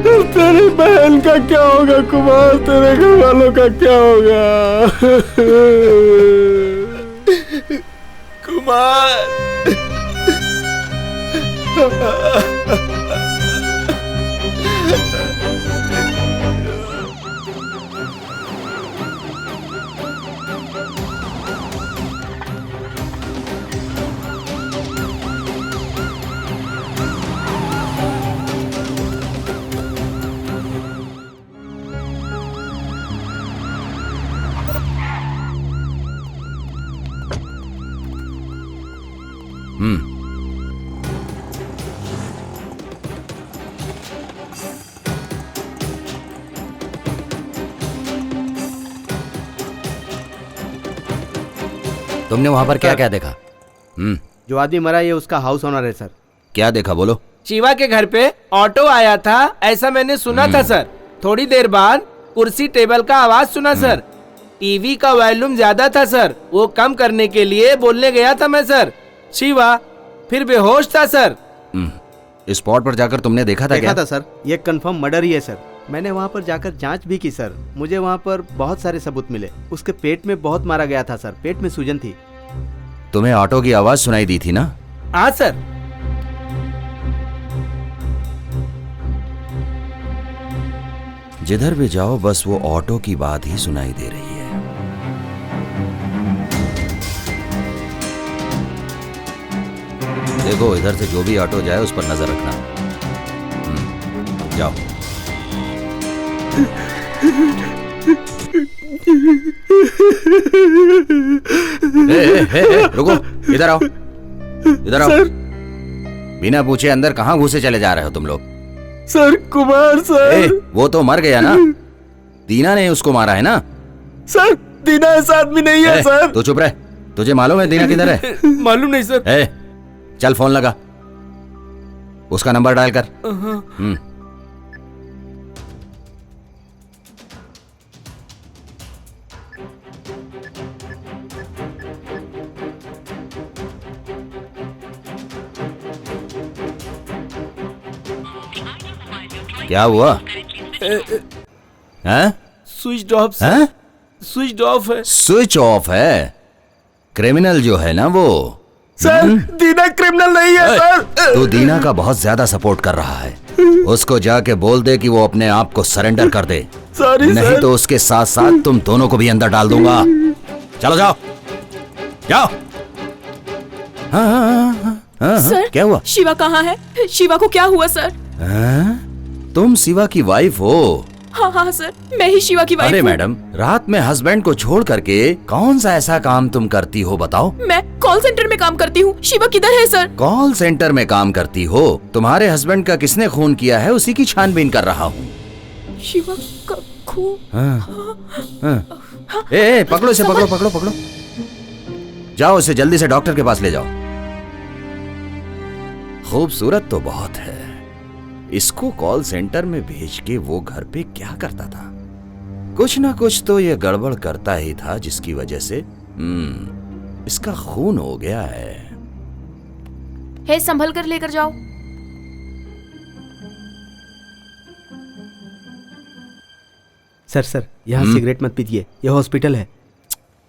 और तेरी बहन का क्या होगा कुमार? तेरे घर वालों का क्या होगा? कुमार, तुमने वहां पर क्या क्या देखा? जो आदमी मरा ये उसका हाउस ओनर है सर। क्या देखा बोलो? शिवा के घर पे ऑटो आया था ऐसा मैंने सुना था सर। थोड़ी देर बाद कुर्सी टेबल का आवाज सुना सर। टीवी का वॉल्यूम ज्यादा था सर, वो कम करने के लिए बोलने गया था मैं सर। शिवा फिर बेहोश था सर। स्पॉट पर जाकर तुमने देखा था? देखा था सर, ये कंफर्म मर्डर ही है सर। मैंने वहाँ पर जाकर जांच भी की सर। मुझे वहाँ पर बहुत सारे सबूत मिले। उसके पेट में बहुत मारा गया था सर, पेट में सूजन थी। तुम्हें ऑटो की आवाज सुनाई दी थी ना? हाँ सर। जिधर भी जाओ बस वो ऑटो की बात ही सुनाई दे रही है। देखो इधर से जो भी ऑटो जाए उस पर नजर रखना। जाओ। रुको, इधर आओ, इधर आओ। सर। बिना पूछे अंदर कहाँ घुसे चले जा रहे हो तुम लोग? Sir Kumar sir. वो तो मर गया ना, दीना ने उसको मारा है ना? सर दीना ऐसा आदमी नहीं है सर। तू चुप रह, तुझे मालूम है दीना किधर है? मालूम नहीं सर। चल फोन लगा, उसका नंबर डायल कर। क्या हुआ? Switch off sir. Switch off है। स्विच ऑफ है? क्रिमिनल जो है ना वो। सर दीना क्रिमिनल नहीं है सर। तू दीना का बहुत ज्यादा सपोर्ट कर रहा है। उसको जाके बोल दे कि वो अपने आप को सरेंडर कर दे। सॉरी नहीं सर। तो उसके साथ साथ तुम दोनों को भी अंदर डाल दूंगा। चलो जाओ, जाओ। हाँ, सर क्या हुआ? शिवा कहाँ है? शिवा को क्या हुआ सर? तुम शिवा की वाइफ हो? हाँ हाँ सर, मैं ही शिवा की वाइफ अरे हूँ। मैडम, रात में हस्बैंड को छोड़ करके कौन सा ऐसा काम तुम करती हो बताओ? मैं कॉल सेंटर में काम करती हूँ। शिवा किधर है सर? कॉल सेंटर में काम करती हो? तुम्हारे हस्बैंड का किसने खून किया है उसी की छानबीन कर रहा हूँ। शिवा का खून? ए, पकड़ो इसे, पकड़ो पकड़ो पकड़ो। जाओ इसे जल्दी से डॉक्टर के पास ले जाओ। खूबसूरत तो बहुत है, इसको कॉल सेंटर में भेज के वो घर पे क्या करता था? कुछ ना कुछ तो ये गड़बड़ करता ही था जिसकी वजह से इसका खून हो गया है। हे संभल कर लेकर जाओ। सर यहाँ सिगरेट मत पीजिए, ये हॉस्पिटल है।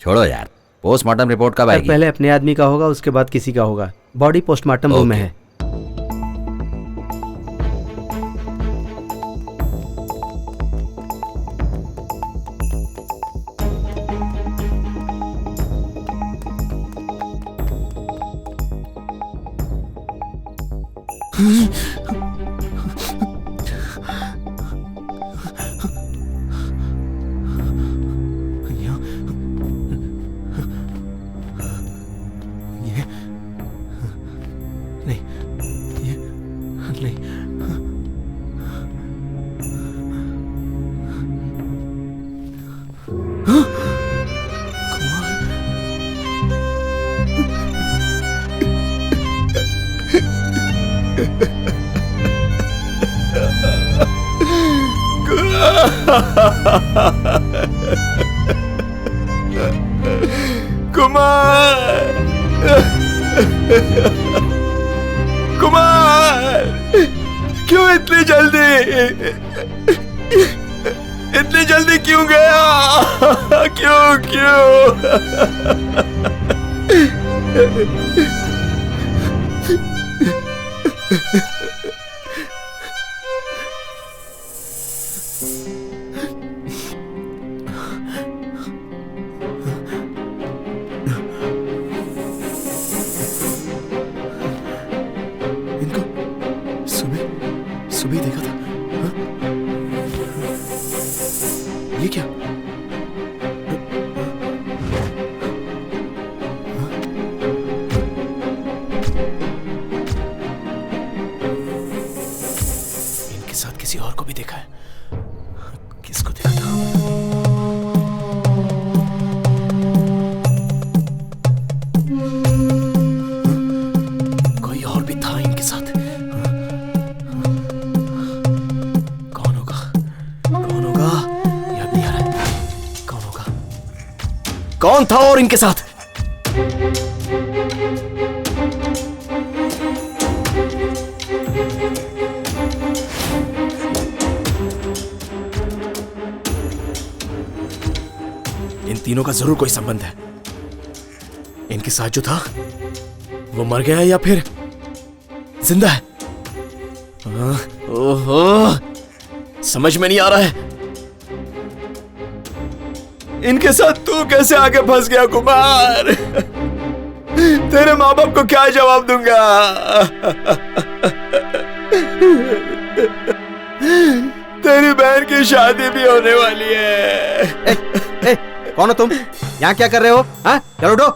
छोड़ो यार, पोस्टमार्टम रिपोर्ट कब आएगी? पहले अपने आदमी का होगा, उसके बाद किसी का होगा। बॉडी पोस्टमार्टम रूम में है। कुमार क्यों इतनी जल्दी क्यों गया? क्यों सुबह देखा था। हाँ? ये क्या? इनके साथ किसी और को भी देखा है। किसको देखा था? कौन था और इनके साथ? इन तीनों का जरूर कोई संबंध है। इनके साथ जो था वो मर गया है या फिर जिंदा है? ओहो, समझ में नहीं आ रहा है। इनके साथ तू कैसे आके फंस गया कुमार? तेरे माँ बाप को क्या जवाब दूंगा? तेरी बहन की शादी भी होने वाली है। कौन हो तुम? यहाँ क्या कर रहे हो? हाँ, चलो उठो।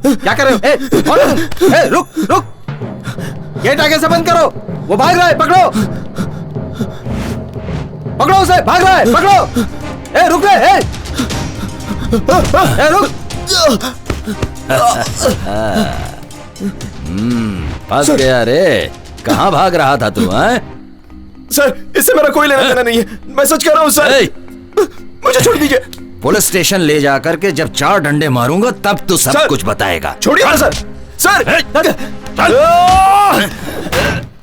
क्या कर रहे हो? कौन हो तुम? रुक रुक, गेट आगे से बंद करो। वो भाग रहा है, पकड़ो पकड़ो उसे, भाग रहा है, पकड़ो। रुक रे, रुक। फंस गया रे। कहाँ भाग रहा था तू? सर, इससे मेरा कोई लेना देना नहीं है, मैं सच कह रहा हूँ सर। मुझे छोड़ दीजिए। पुलिस स्टेशन ले जाकर के जब 4 डंडे मारूंगा तब तू सब कुछ बताएगा। छोड़िए सर। सर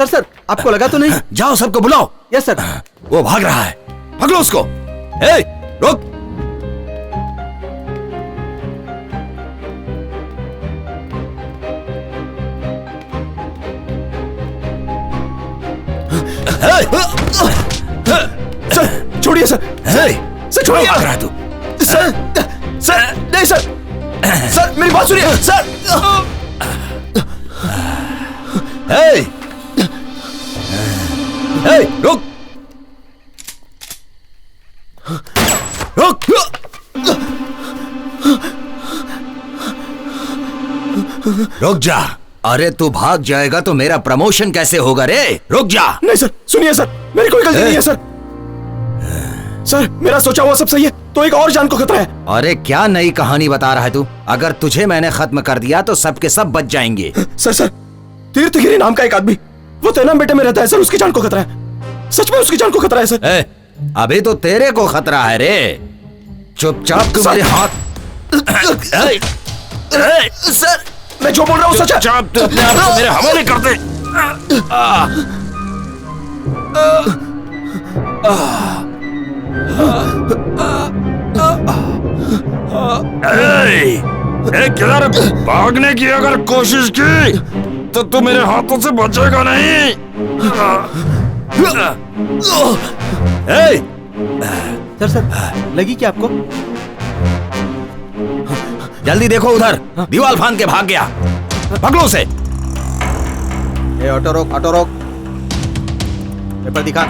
सर, आपको लगा तो नहीं? जाओ सबको बुलाओ। Yes sir. वो भाग रहा है, पकड़ो उसको। रुक। सर छोड़िए सर। सर छोड़िए। भाग रहा है तू? सर नहीं सर। सर मेरी बात सुनिए सर। रुक रुक। रुक जा। अरे तू भाग जाएगा तो मेरा प्रमोशन कैसे होगा रे? रुक जा। नहीं सर, सुनिए सर, मेरी कोई गलती नहीं है सर। सर मेरा सोचा हुआ सब सही है, तो एक और जान को खतरा है। अरे क्या नई कहानी बता रहा है तू? अगर तुझे मैंने खत्म कर दिया तो सबके सब बच जाएंगे। सर तीर्थगिरी नाम का एक आदमी, वो तेनाम बेटे में रहता है सर, उसकी जान को खतरा है। सच में उसकी जान को खतरा है सर। अभी तो तेरे को खतरा है रे। चुपचाप तुम्हारे हाथ। सर मैं जो बोल रहा हूँ सच है। चुपचाप तू अपने आप को मेरे हवाले कर दे। किधर भागने की अगर कोशिश की तो तू मेरे हाथों से बचेगा नहीं। सर लगी क्या आपको? जल्दी देखो उधर, दीवार फांद के भाग गया। पकड़ो उसे। ऑटो रोक, ऑटो रोक। पेपर दिखा।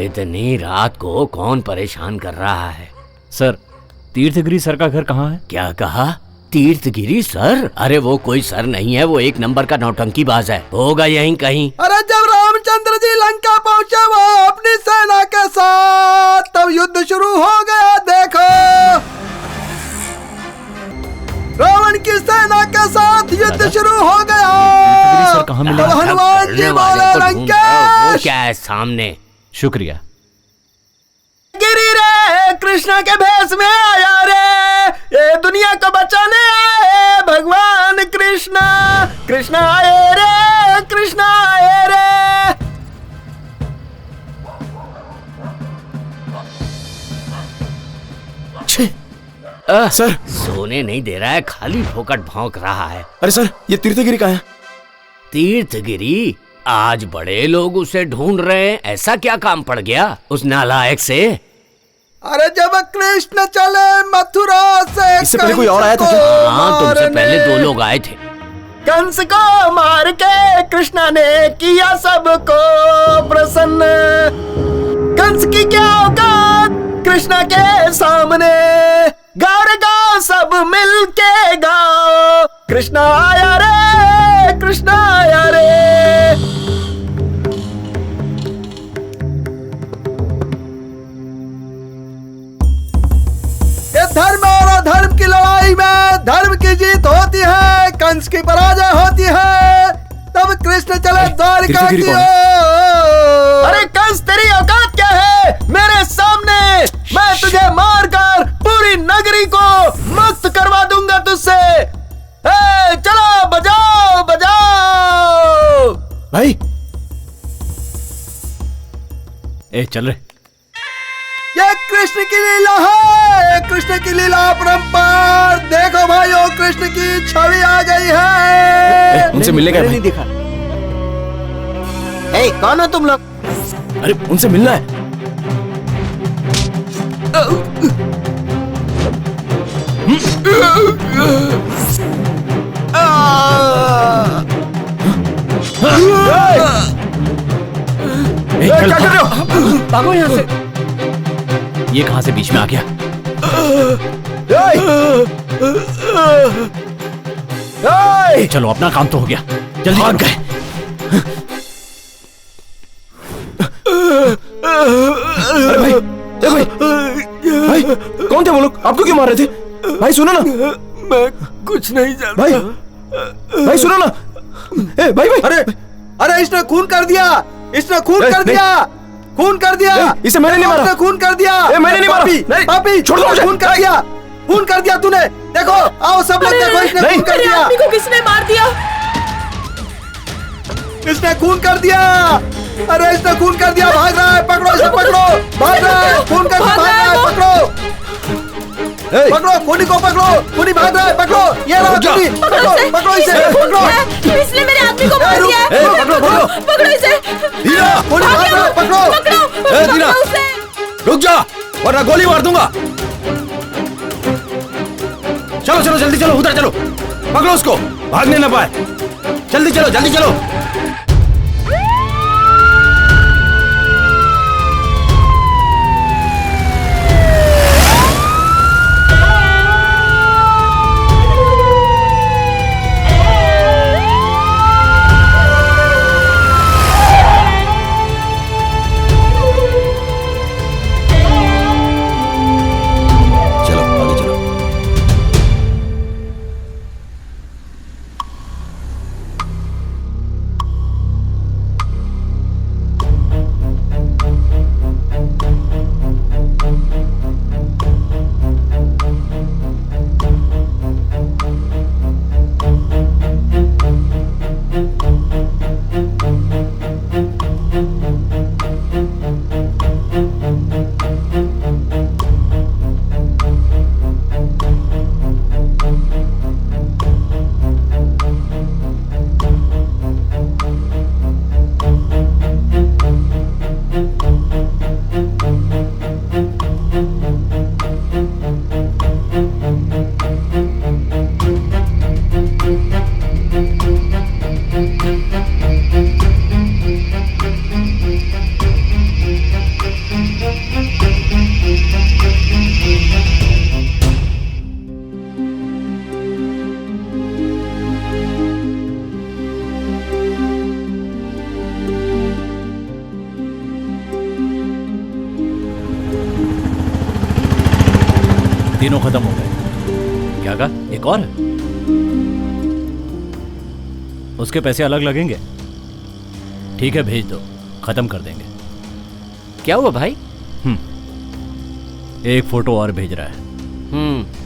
इतनी रात को कौन परेशान कर रहा है? सर, तीर्थगिरी सर का घर कहाँ है? क्या कहा? तीर्थगिरी सर? अरे वो कोई सर नहीं है, वो एक नंबर का नौटंकीबाज है। होगा यहीं कहीं। अरे जब रामचंद्र जी लंका पहुँचे वो अपनी सेना के साथ, तब युद्ध शुरू हो गया। देखो रावण की सेना के साथ युद्ध शुरू हो गया। सर कहाँ मिले? हनुमान जी बोले वो क्या है सामने? शुक्रिया। गिरी रे कृष्णा के भेष में आया रे, ये दुनिया को बचाने आए भगवान कृष्णा। कृष्णा आए रे, कृष्णा आए रे। सर सोने नहीं दे रहा है, खाली फोकट भौंक रहा है। अरे सर ये तीर्थगिरी कहाँ है? तीर्थगिरी? आज बड़े लोग उसे ढूंढ रहे हैं। ऐसा क्या काम पड़ गया उस नालायक से? अरे जब कृष्ण चले मथुरा से, इससे पहले कोई और आया था क्या? हाँ, तुमसे पहले 2 लोग आए थे। कंस को मार के कृष्णा ने किया सबको प्रसन्न। कंस की क्या औकात कृष्णा के सामने। गाओ रे गाओ सब मिल के गाओ, कृष्णा आया रे, कृष्णा आया रे। धर्म और अधर्म की लड़ाई में धर्म की जीत होती है, कंस की पराजय होती है। तब कृष्ण चले द्वारिका की ओर। अरे कंस, तेरी औकात क्या है मेरे सामने? मैं तुझे मारकर पूरी नगरी को मुक्त करवा दूंगा तुझसे। चलो बजाओ बजाओ। भाई ए चल रे। ये कृष्ण की लीला है, कृष्ण की लीला अपरंपार। देखो भाइयों, कृष्ण की छवि आ गई है। उनसे मिलने गए नहीं दिखा। ए, कौन हो तुम लोग? अरे उनसे मिलना है। क्या कर रहे हो? भागो यहाँ से। ये कहां से बीच में आ गया? चलो अपना काम तो हो गया, जल्दी भाग गए। अरे भाई, भाई कौन थे वो लोग? आपको क्यों मार रहे थे? भाई सुनो ना। मैं कुछ नहीं जानता। भाई सुनो ना। ए भाई भाई, अरे इसने खून कर दिया, इसने खून कर दिया, खून कर दिया। इसे मैंने नहीं मारा। खून कर दिया। मैंने नहीं मारा। पापी, छोड़ दो मुझे। खून कर दिया, खून कर दिया तूने। देखो, आओ सब लोग देखो, इसने खून कर दिया। आदमी को किसने मार दिया? इसने खून कर दिया। अरे इसने खून कर दिया, भाग रहा है, पकड़ो इसे, पकड़ो। भाग रहा है, खून कर दिया, भाग रहा है, पकड़ो। पकड़ो खूनी को, पकड़ो। खूनी भाग रहा है, पकड़ो। ये रहा खूनी, पकड़ो, पकड़ो इसे, पकड़ो। इसने मेरे आदमी को मार दिया। पकड़ो इसे। खूनी भाग रहा है, पकड़ो। दीना, रुक जा वरना गोली मार दूंगा। चलो चलो जल्दी चलो, उधर चलो, पकड़ो उसको, भागने ना पाए। जल्दी चलो, जल्दी चलो। तीनों खत्म हो गए। क्या कहा? एक और है? उसके पैसे अलग लगेंगे। ठीक है, भेज दो, खत्म कर देंगे। क्या हुआ भाई? एक फोटो और भेज रहा है।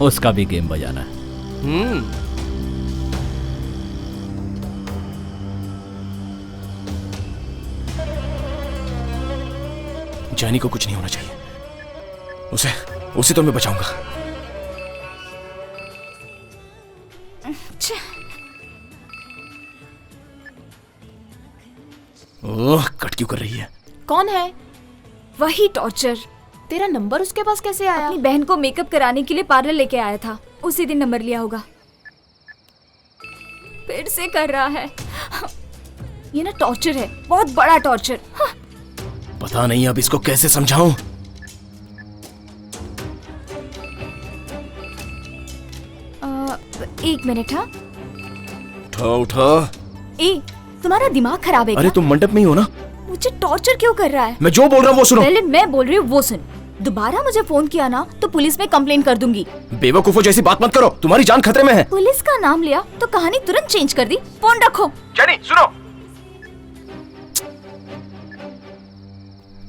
उसका भी गेम बजाना है। जानी को कुछ नहीं होना चाहिए। उसे तो मैं बचाऊंगा। ओह, कट क्यों कर रही है? कौन है? वही टॉर्चर। तेरा नंबर उसके पास कैसे आया? अपनी बहन को मेकअप कराने के लिए पार्लर लेके आया था, उसी दिन नंबर लिया होगा। फिर से कर रहा है। ये ना टॉर्चर है, बहुत बड़ा टॉर्चर। पता नहीं अब इसको कैसे समझाऊं। एक मिनट। हाँ, उठा उठा। तुम्हारा दिमाग खराब है क्या? अरे तुम मंडप में ही हो ना? मुझे टॉर्चर क्यों कर रहा है? मैं जो बोल रहा हूँ वो सुनो। पहले मैं बोल रही हूँ वो सुन। दोबारा मुझे फोन किया ना तो पुलिस में कंप्लेन कर दूंगी। बेवकूफों जैसी बात मत करो, तुम्हारी जान खतरे में है। पुलिस का नाम लिया तो कहानी तुरंत चेंज कर दी। फोन रखो। जेनी सुनो,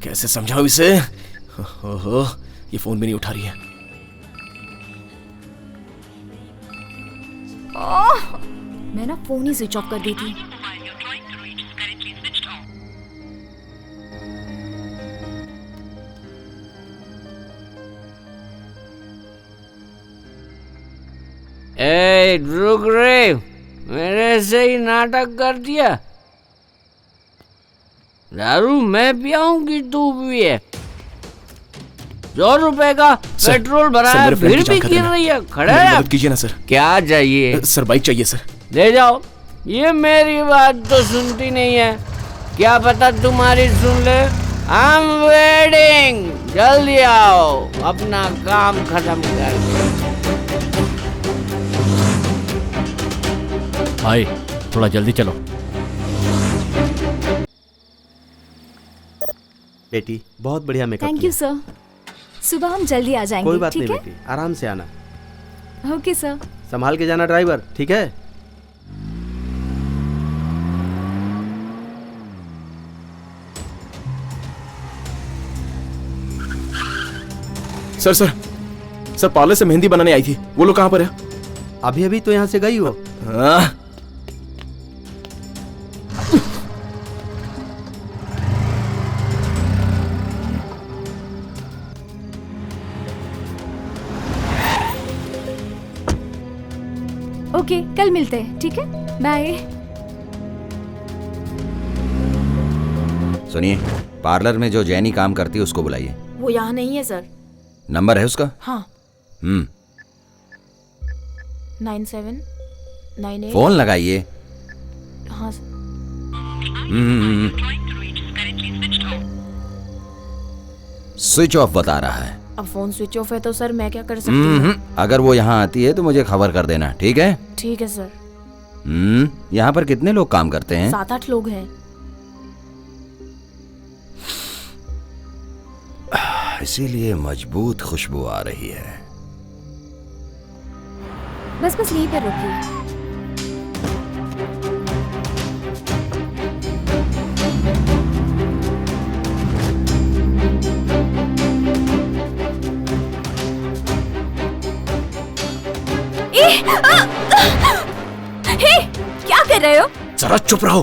कैसे समझाऊं इसे? ओहो, ये फोन भी नहीं उठा रही है। मैं ना फोन ही स्विच ऑफ कर दी थी। ए रुक रे, मेरे से ही नाटक कर दिया। दारू मैं पियाऊंगी तू भी है। 100 रुपए का पेट्रोल भराया फिर भी गिर रही है। खड़े मदद कीजिए ना सर। क्या चाहिए? सर बाइक चाहिए सर। ले जाओ। ये मेरी बात तो सुनती नहीं है, क्या पता तुम्हारी सुन ले। आई एम वेटिंग, जल्दी आओ, अपना काम खत्म कर। भाई थोड़ा जल्दी चलो। बेटी बहुत बढ़िया मेकअप। Thank you sir. सुबह हम जल्दी आ जाएंगे। कोई बात नहीं ठीक बेटी, आराम से आना। है? Okay sir. संभाल के जाना ड्राइवर, ठीक है? सर सर सर, पार्लर से मेहंदी बनाने आई थी, वो लोग कहाँ पर है? अभी अभी तो यहाँ से गई हो। हाँ? ओके, कल मिलते हैं, ठीक है? बाय। सुनिए, पार्लर में जो जैनी काम करती है उसको बुलाइए। वो यहाँ नहीं है सर। नंबर है उसका? हाँ। 9798। फोन लगाइए। हाँ। स्विच ऑफ बता रहा है। अब फोन स्विच ऑफ है तो सर मैं क्या कर सकती हूँ? अगर वो यहाँ आती है तो मुझे खबर कर देना, ठीक है? ठीक है सर। यहाँ पर कितने लोग काम करते हैं? 7-8 लोग हैं। इसीलिए मजबूत खुशबू आ रही है। बस यहीं पर रुकिए। क्या कर रहे हो? जरा चुप रहो।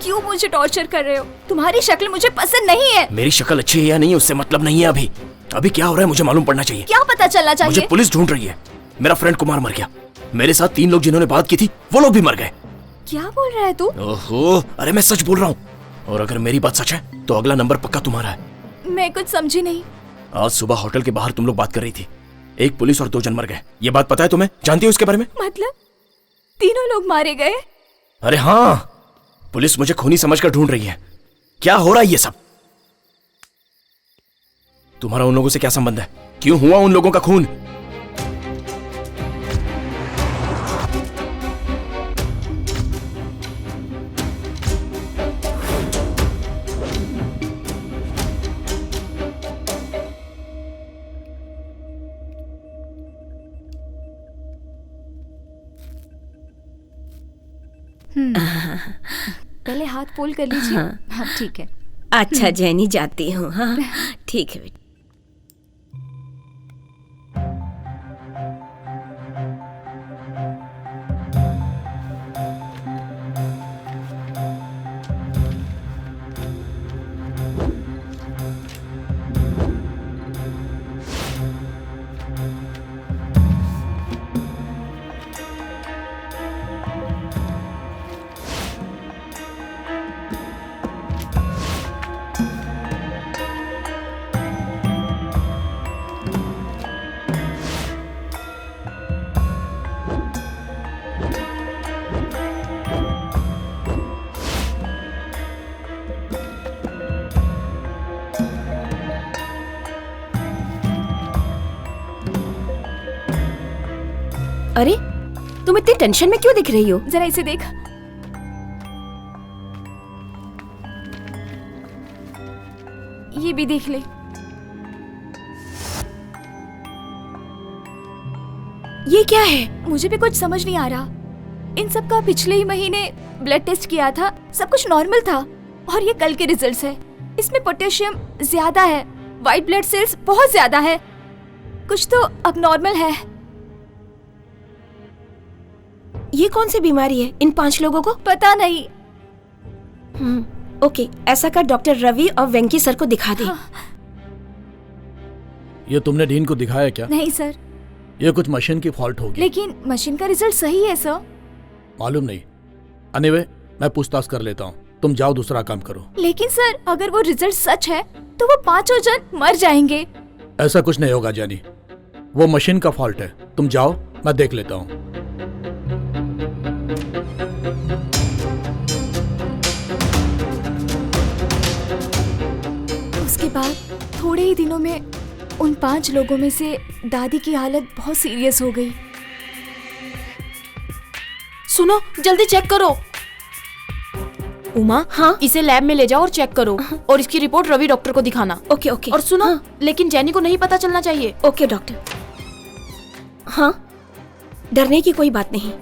क्यों मुझे टॉर्चर कर रहे हो? तुम्हारी शक्ल मुझे पसंद नहीं है। मेरी शक्ल अच्छी है या नहीं उससे मतलब नहीं है। अभी अभी क्या हो रहा है मुझे मालूम पड़ना चाहिए। क्या पता चलना चाहिए? मुझे पुलिस ढूंढ रही है। मेरा फ्रेंड कुमार मर गया, मेरे साथ 3 लोग जिन्होंने बात की थी वो लोग भी मर गए। क्या बोल रहा है तू? ओहो, अरे मैं सच बोल रहा हूँ, और अगर मेरी बात सच है तो अगला नंबर पक्का तुम्हारा है। मैं कुछ समझी नहीं। आज सुबह होटल के बाहर तुम लोग बात कर रही थी, एक पुलिस और 2 जन मर गए। ये बात पता है तुम्हें? जानती हो इसके बारे में? मतलब तीनों लोग मारे गए? अरे हाँ, पुलिस मुझे खूनी समझकर ढूंढ रही है। क्या हो रहा है ये सब? तुम्हारा उन लोगों से क्या संबंध है? क्यों हुआ उन लोगों का खून? पहले हाथ फोल्ड कर लीजिए। हाँ ठीक है। अच्छा जैनी, जाती हूँ। हाँ ठीक है बेटा। अरे तुम इतनी टेंशन में क्यों दिख रही हो? जरा इसे देख। ये भी देख ले। ये क्या है? मुझे भी कुछ समझ नहीं आ रहा। इन सब का पिछले ही महीने ब्लड टेस्ट किया था, सब कुछ नॉर्मल था और ये कल के रिजल्ट्स है। इसमें पोटेशियम ज्यादा है, व्हाइट ब्लड सेल्स बहुत ज्यादा है, कुछ तो अब नॉर्मल है। ये कौन सी बीमारी है इन 5 लोगों को? पता नहीं। ओके, ऐसा कर डॉक्टर रवि और वेंकी सर को दिखा दे। ये तुमने डीन को दिखाया क्या? नहीं सर। ये कुछ मशीन की फॉल्ट होगी। लेकिन मशीन का रिजल्ट सही है सर। मालूम नहीं। एनीवे, मैं पूछताछ कर लेता हूँ, तुम जाओ दूसरा काम करो। लेकिन सर अगर वो रिजल्ट सच है तो वो 5 जन मर जाएंगे। ऐसा कुछ नहीं होगा जैनी, वो मशीन का फॉल्ट है। तुम जाओ, मैं देख लेता हूँ। उसके बाद थोड़े ही दिनों में उन 5 लोगों में से दादी की हालत बहुत सीरियस हो गई। सुनो, जल्दी चेक करो। उमा, हाँ? इसे लैब में ले जाओ और चेक करो और इसकी रिपोर्ट रवि डॉक्टर को दिखाना। Okay okay. और सुनो, लेकिन जेनी को नहीं पता चलना चाहिए। Okay doctor. हाँ, डरने की कोई बात नहीं।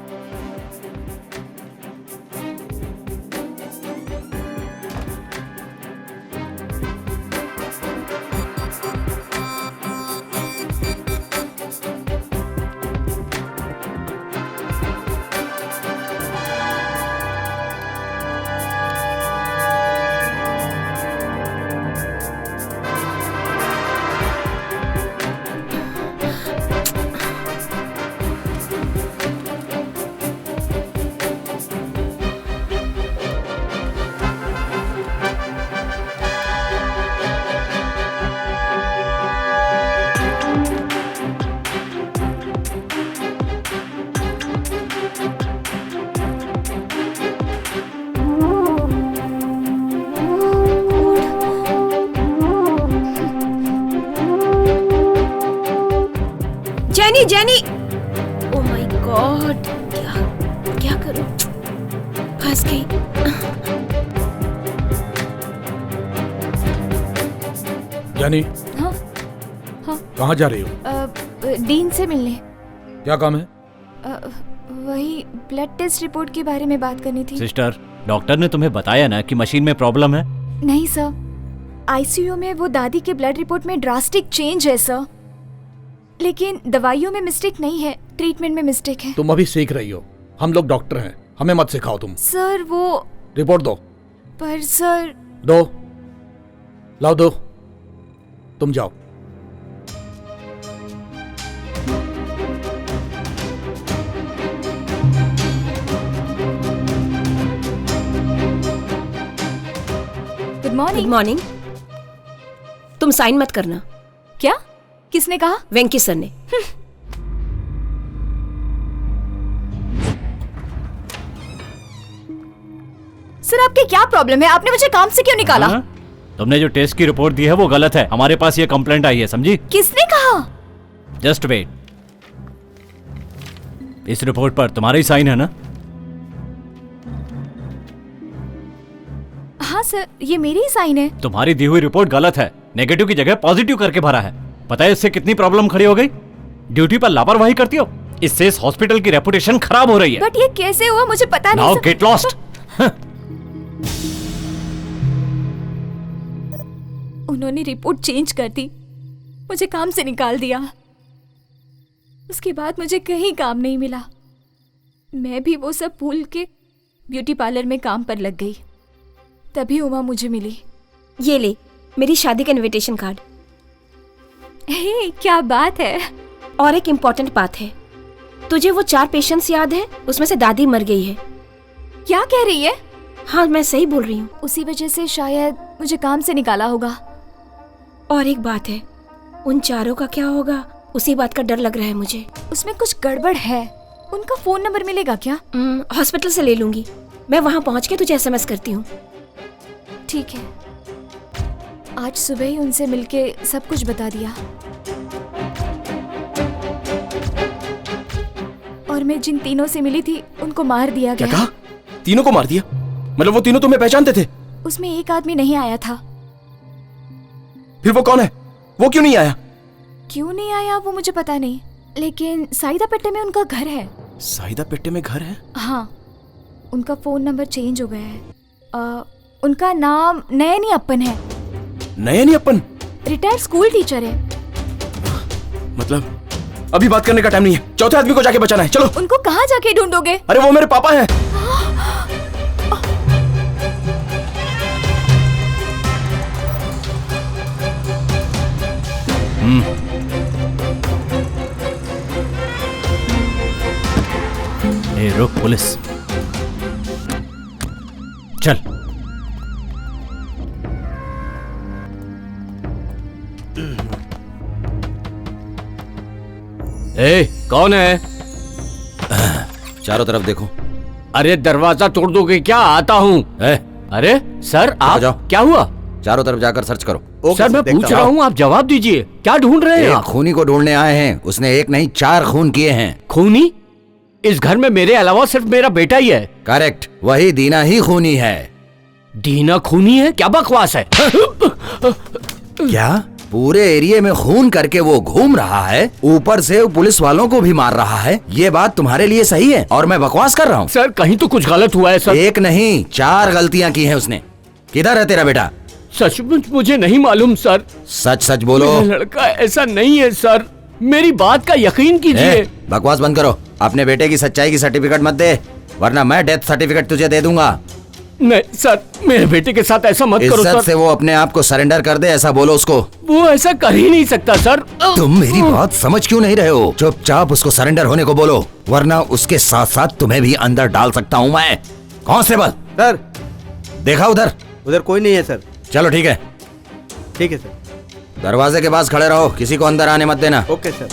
जेनी, ओह माय गॉड, क्या करूं? फंस गई। जेनी, हाँ हाँ। कहाँ जा रही हो? डीन से मिलने। क्या काम है? वही ब्लड टेस्ट रिपोर्ट के बारे में बात करनी थी। सिस्टर, डॉक्टर ने तुम्हें बताया ना कि मशीन में प्रॉब्लम है? नहीं सर, आईसीयू में वो दादी के ब्लड रिपोर्ट में ड्रास्टिक चेंज है सर, लेकिन दवाइयों में मिस्टेक नहीं है, ट्रीटमेंट में मिस्टेक है। तुम अभी सीख रही हो, हम लोग डॉक्टर हैं, हमें मत सिखाओ तुम। सर वो रिपोर्ट दो। पर सर। दो, लाओ दो, तुम जाओ। Good morning. Good morning. तुम साइन मत करना। क्या? किसने कहा? वेंकी सर ने। सर आपके क्या प्रॉब्लम है? आपने मुझे काम से क्यों निकाला? तुमने जो टेस्ट की रिपोर्ट दी है वो गलत है। हमारे पास ये कंप्लेंट आई है, समझी? किसने कहा? Just wait. इस रिपोर्ट पर तुम्हारा ही साइन है ना? हाँ सर, ये मेरी ही साइन है। तुम्हारी दी हुई रिपोर्ट गलत है, नेगेटिव की जगह पॉजिटिव करके भरा है। पता है इससे कितनी प्रॉब्लम खड़ी हो गई? ड्यूटी पर लापरवाही करती हो, इससे इस हॉस्पिटल की रेपुटेशन खराब हो रही है। बट ये कैसे हुआ मुझे पता नहीं। Now get lost. उन्होंने रिपोर्ट चेंज कर दी, मुझे काम से निकाल दिया। उसके बाद मुझे कहीं काम नहीं मिला। मैं भी वो सब भूल के ब्यूटी पार्लर में काम पर लग गई। तभी उमा मुझे मिली। ये ले मेरी शादी का इनविटेशन कार्ड। हे, क्या बात है। और एक इम्पोर्टेंट बात है, तुझे वो 4 पेशेंट्स याद है? उसमें से दादी मर गई है। क्या कह रही है? हाँ, मैं सही बोल रही हूँ। उसी वजह से शायद मुझे काम से निकाला होगा। और एक बात है, उन 4 का क्या होगा, उसी बात का डर लग रहा है मुझे। उसमें कुछ गड़बड़ है। उनका फोन नंबर मिलेगा क्या? हॉस्पिटल से ले लूंगी। मैं वहाँ पहुँच के तुझे SMS करती हूँ। ठीक है। आज सुबह ही उनसे मिलके सब कुछ बता दिया। और मैं जिन तीनों से मिली थी उनको मार दिया गया। क्या कहा? तीनों को मार दिया? मतलब वो तीनों तुम्हें पहचानते थे? उसमें एक आदमी नहीं आया था। फिर वो कौन है? वो क्यों नहीं आया? क्यों नहीं आया वो मुझे पता नहीं, लेकिन साइदापेट्टे में उनका घर है। साइदापेट्टे में घर है? हाँ, उनका फोन नंबर चेंज हो गया है। उनका नाम नयनी अप्पन है। नयनी अप्पन? रिटायर्ड स्कूल टीचर है। मतलब अभी बात करने का टाइम नहीं है, चौथे आदमी को जाके बचाना है। चलो। उनको कहाँ जाके ढूंढोगे? अरे वो मेरे पापा हैं। ए रुक पुलिस, चल। ए, कौन है? चारों तरफ देखो। अरे दरवाजा तोड़ दोगे क्या? आता हूँ। अरे सर आप जाओ। क्या हुआ? चारों तरफ जाकर सर्च करो। सर मैं पूछ रहा हूँ, आप जवाब दीजिए। क्या ढूंढ रहे हैं एक आप? खूनी को ढूंढने आए हैं। उसने एक नहीं 4 खून किए हैं। खूनी? इस घर में मेरे अलावा सिर्फ मेरा बेटा ही है। करेक्ट, वही दीना ही खूनी है। दीना खूनी है? क्या बकवास है? क्या? पूरे एरिया में खून करके वो घूम रहा है, ऊपर से पुलिस वालों को भी मार रहा है। ये बात तुम्हारे लिए सही है और मैं बकवास कर रहा हूँ? सर कहीं तो कुछ गलत हुआ है सर। एक नहीं 4 गलतियाँ की हैं उसने। किधर है तेरा बेटा? सचमुच मुझे नहीं मालूम सर। सच सच बोलो। मेरा लड़का ऐसा नहीं है सर, मेरी बात का यकीन कीजिए। बकवास बंद करो। अपने बेटे की सच्चाई की सर्टिफिकेट मत दे, वरना मैं डेथ सर्टिफिकेट तुझे दे दूंगा। नहीं सर, मेरे बेटे के साथ ऐसा मत करो सर। इज्जत से वो अपने आप को सरेंडर कर दे, ऐसा बोलो उसको। वो ऐसा कर ही नहीं सकता सर। तुम मेरी बात समझ क्यों नहीं रहे हो? चुपचाप उसको सरेंडर होने को बोलो, वरना उसके साथ साथ तुम्हें भी अंदर डाल सकता हूँ मैं। कांस्टेबल। सर। देखा उधर? उधर कोई नहीं है सर। चलो ठीक है। ठीक है सर। दरवाजे के पास खड़े रहो, किसी को अंदर आने मत देना। Okay sir.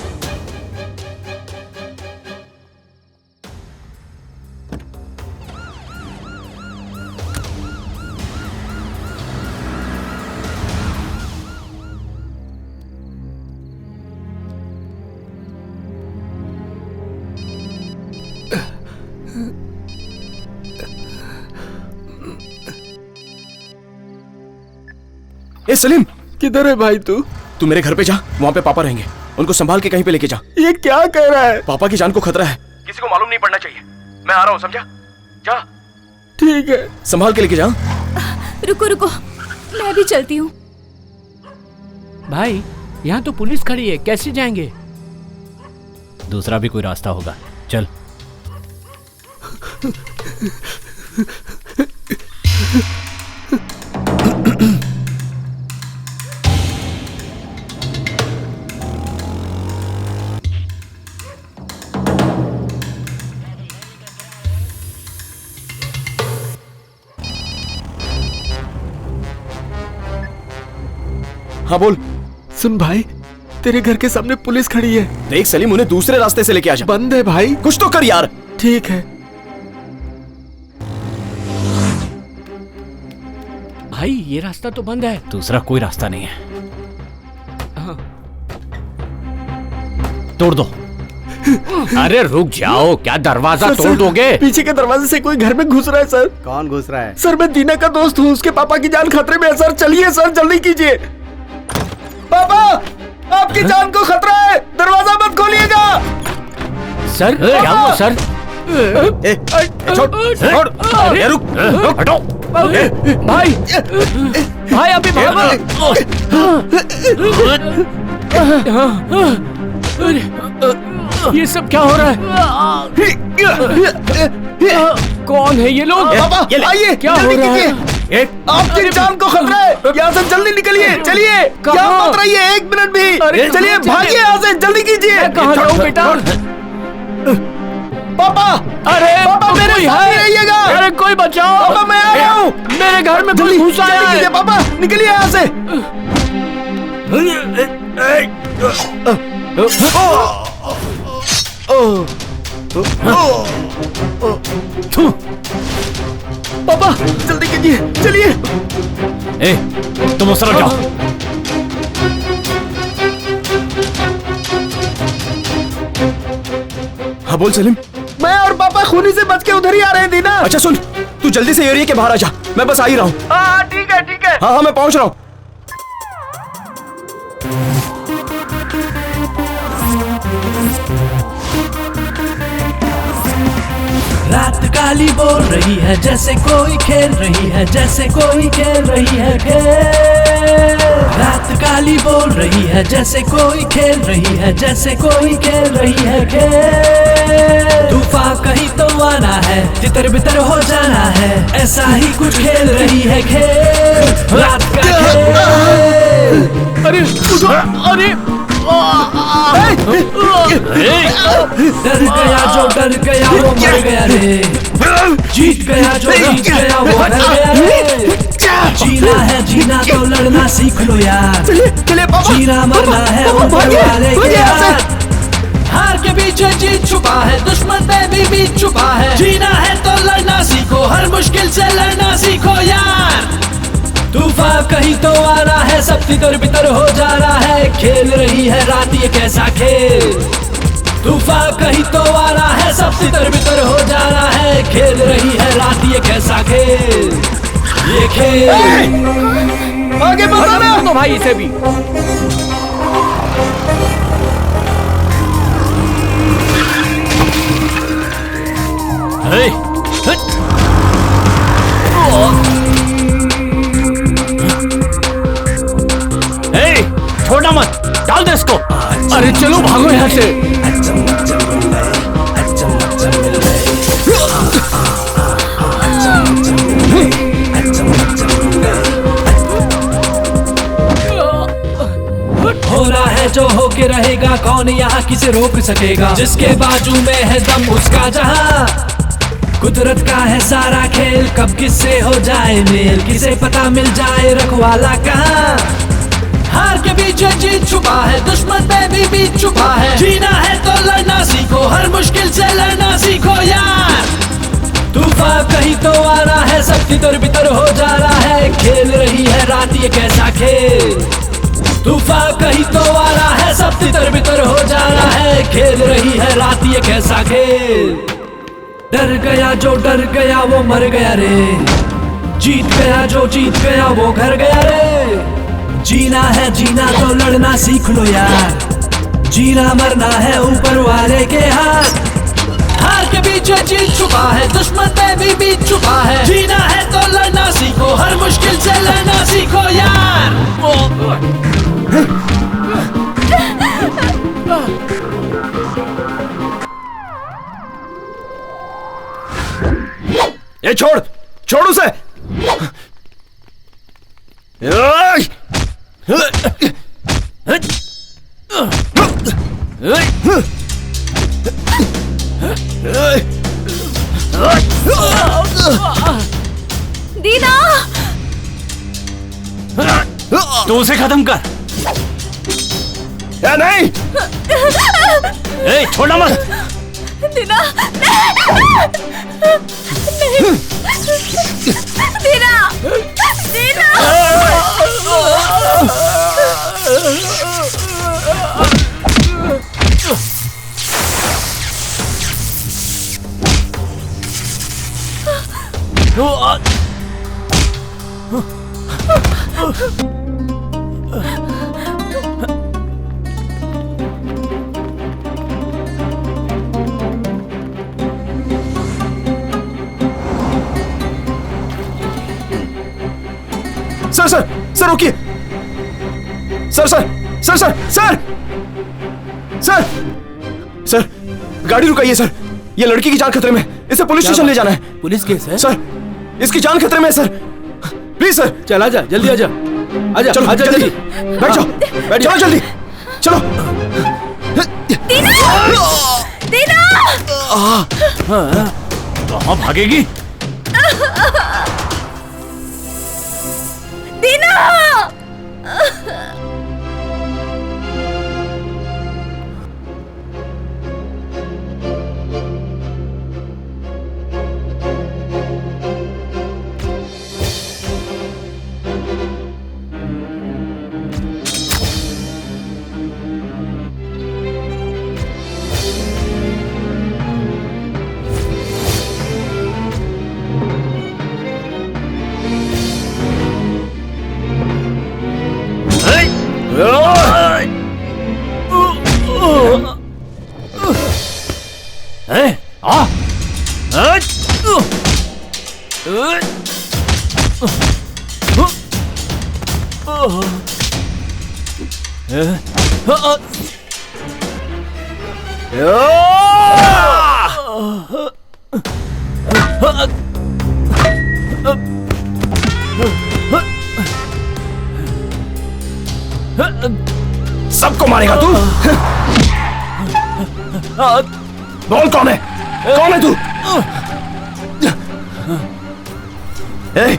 ए सलीम, किधर है भाई तू? तू मेरे घर पे जा, वहाँ पे पापा रहेंगे। उनको संभाल के कहीं पे लेके जा। ये क्या कह रहा है? पापा की जान को खतरा है, किसी को मालूम नहीं पड़ना चाहिए। मैं आ रहा हूँ, समझा? जा। ठीक है। संभाल के लेके जा। रुको रुको, मैं भी चलती हूँ। भाई यहाँ तो पुलिस खड़ी है, कैसे जाएंगे? दूसरा भी कोई रास्ता होगा, चल। हाँ बोल। सुन भाई, तेरे घर के सामने पुलिस खड़ी है। देख सलीम, उन्हें दूसरे रास्ते से लेके आ जा। बंद है भाई। कुछ तो कर यार। ठीक है भाई, ये रास्ता तो बंद है। दूसरा कोई रास्ता नहीं है। तोड़ दो। अरे रुक जाओ, क्या दरवाजा तोड़ दोगे? पीछे के दरवाजे से कोई घर में घुस रहा है सर। कौन घुस रहा है? सर मैं दीना का दोस्त हूँ, उसके पापा की जान खतरे में है सर। चलिए सर, जल्दी कीजिए। पापा, आपकी जान को खतरा है, दरवाजा मत खोलिएगा। सर क्या हुआ सर? छोड़, अरे रुक, हटो। भाई भाई अभी भागो। ये सब क्या हो रहा है? कौन है ये लोग? पापा आइए, क्या हो रहा है? आपकी जान को खतरा है, यहाँ से जल्दी निकलिए। चलिए, यहाँ मत रहिए एक मिनट भी। चलिए भागिए यहाँ से, जल्दी कीजिए। कहाँ जाऊँ बेटा? पापा, अरे पापा मेरे साथ ही रहिएगा। अरे कोई बचाओ। पापा मैं आ रहा हूँ। मेरे घर में कोई घुस आया है। पापा निकलिए यहाँ से। पापा जल्दी कीजिए, चलिए। ए, तुम उस तरफ जाओ। हाँ बोल सलीम। मैं और पापा खूनी से बच के उधर ही आ रहे हैं दीना। अच्छा सुन, तू जल्दी से एरिया के बाहर आ जा, मैं बस आ ही रहा हूँ। हाँ ठीक है ठीक है। हाँ मैं पहुँच रहा हूँ। काली बोल रही है जैसे कोई खेल रही है, जैसे कोई खेल रही है खेल। रात काली बोल रही है जैसे कोई खेल रही है, जैसे कोई खेल रही है खेल। तूफान कहीं तो आना है, तितर बितर हो जाना है, ऐसा ही कुछ खेल रही है खेल, रात का खेल। अरे अरे डर गया जो डर गया वो मर गया रे, जीत गया जो जीत गया वो हार गया रे। जीना है जीना तो लड़ना सीख लो यार, जीना मरना है ऊपर वाले के हाथ। हार के पीछे जीत छुपा है, दुश्मन पे भी बीत छुपा है। जीना है तो लड़ना सीखो, हर मुश्किल से लड़ना सीखो यार। तूफान कहीं तो आ रहा है, सब तितर बितर हो जा रहा है, खेल रही है रात ये कैसा खेल। तूफान कहीं तो आ रहा है, सब तितर बितर हो जा रहा है, खेल रही है रात ये कैसा खेल, ये खेल। आगे बढ़ो तो भाई इसे भी। छोड़ना मत, डाल दे इसको। अरे चलो भागो यहाँ से। हो रहा है जो होके रहेगा, कौन यहाँ किसे रोक सकेगा। जिसके बाजू में है दम उसका जहां, कुदरत का है सारा खेल, कब किससे हो जाए मेल, किसे पता मिल जाए रखवाला कहाँ। हार के पीछे जीत छुपा है, दुश्मन पे भी बीत छुपा है। जीना है तो लड़ना सीखो, हर मुश्किल से लड़ना सीखो यार। तूफान कहीं तो आ रहा है, सब तितर बितर हो जा रहा है, खेल रही है रात ये कैसा खेल। तूफान कहीं तो आ रहा है, सब तितर बितर हो जा रहा है, खेल रही है रात ये कैसा खेल। डर गया जो डर गया वो मर गया रे, जीत गया जो जीत गया वो घर गया रे। जीना है जीना तो लड़ना सीख लो यार, जीना मरना है ऊपर वाले के हाथ। हार के पीछे जीत छुपा है, दुश्मन पे भी बीत छुपा है। जीना है तो लड़ना सीखो, हर मुश्किल से लड़ना सीखो यार। ये छोड़ छोड़ उसे। दीना, तू उसे खत्म कर। या नहीं। ए, छोड़ना मत। दीना, नहीं, दीना, दीना। सर सर सर रुकिए। Sir sir sir sir sir sir sir गाड़ी रुकाइए सर, ये लड़की की जान खतरे में, इसे पुलिस स्टेशन ले जाना है। पुलिस केस है सर, इसकी जान खतरे में है सर, प्लीज सर। चल आजा, जल्दी आजा, आजा, चलो आजा जल्दी, जल्दी। बैठ जाओ, बैठ जाओ जल्दी, चलो। दीना, कहाँ भागेगी? दीना। सबको मारेगा तू? बोल कौन है? कौन है तू? ए?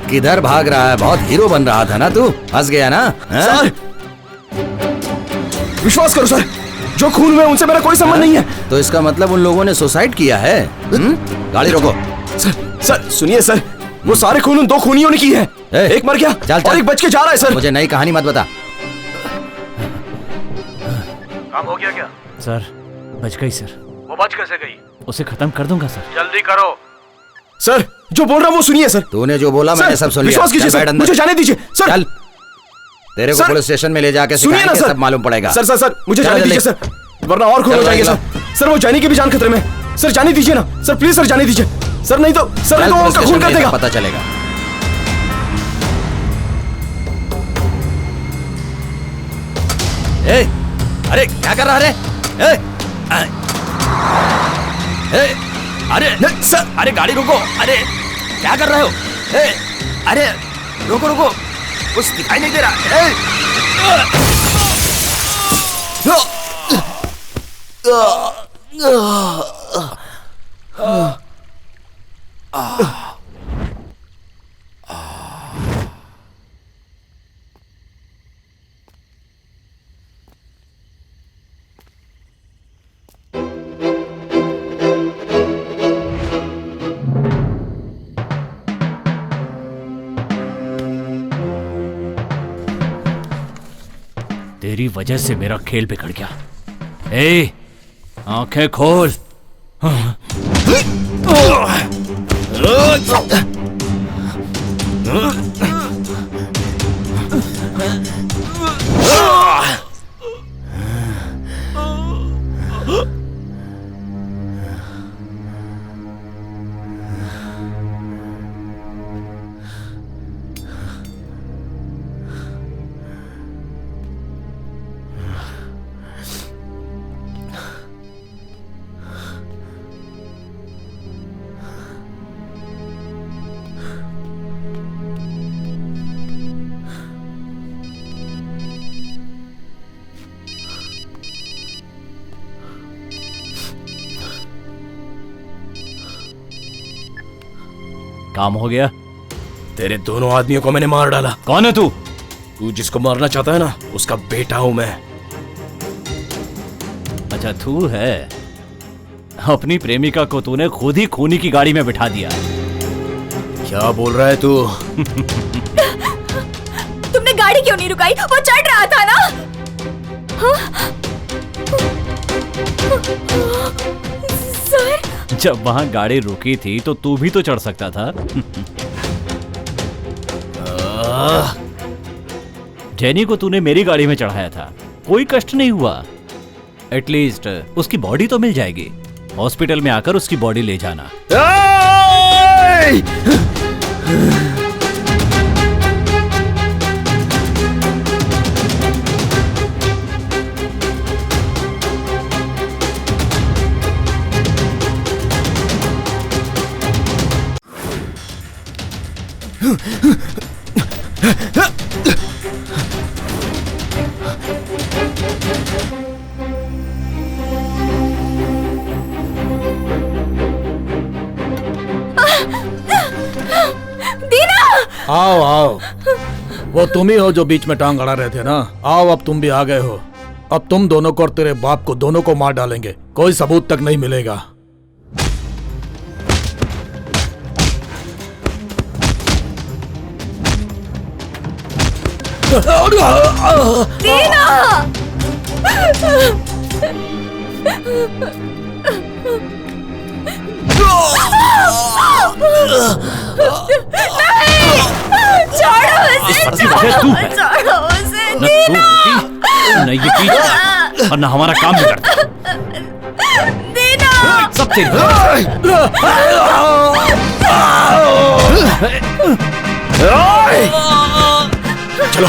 किधर भाग रहा है? बहुत हीरो बन रहा था ना तू, फंस गया ना? सर, विश्वास करो सर, जो खून में उनसे मेरा कोई संबंध नहीं है। तो इसका मतलब उन लोगों ने सुसाइड किया है? गाड़ी रोको। सर सुनिए सर, वो सारे खून उन 2 खूनियों ने की है। एक मर गया और एक बच के जा रहा है सर। मुझे नई कहानी मत बता। काम हो गया क्या? सर बच गई सर। वो बच कैसे गई? उसे खत्म कर दूंगा सर। जल्दी करो। सर जो बोल रहा हूँ वो सुनिए सर। तूने जो बोला मैंने सब सुन लिया। विश्वास कीजिए सर, मुझे जाने दीजिए सर। चल, तेरे को पुलिस स्टेशन में ले जाके सुनिए ना सर, सब मालूम पड़ेगा। सर सर सर मुझे जाने दीजिए सर, वरना और खून हो जाएंगे सर। सर वो जाने की भी जान खतरे में। सर जाने दीजिए ना सर, प्लीज सर जाने दीजिए सर, नहीं तो उनका खून कर देगा। पता चलेगा। ए, अरे क्या कर रहा है? अरे सर, अरे गाड़ी रोको। अरे क्या कर रहे हो? अरे रोको रोको, कुछ दिखाई नहीं दे रहा। तेरी वजह से मेरा खेल बिगड़ गया। ए, आंखें खोल। काम हो गया। तेरे दोनों आदमियों को मैंने मार डाला। कौन है तू? तू जिसको मारना चाहता है ना, उसका बेटा हूं मैं। अच्छा तू है। अपनी प्रेमिका को तूने खुद ही खूनी की गाड़ी में बिठा दिया। क्या बोल रहा है तू? तुमने गाड़ी क्यों नहीं रुकाई? वो चढ़ रहा था ना। सर, जब वहां गाड़ी रुकी थी तो तू भी तो चढ़ सकता था। जेनी को तूने मेरी गाड़ी में चढ़ाया था, कोई कष्ट नहीं हुआ। एटलीस्ट उसकी बॉडी तो मिल जाएगी। हॉस्पिटल में आकर उसकी बॉडी ले जाना। आओ आओ, वो तुम ही हो जो बीच में टांग अड़ा रहे थे ना। आओ अब तुम भी आ गए हो। अब तुम दोनों को और तेरे बाप को दोनों को मार डालेंगे, कोई सबूत तक नहीं मिलेगा। नहीं, छोड़ो उसे, छोड़ो उसे, न ये की और न हमारा काम बिगड़ता। सब तेरी चलो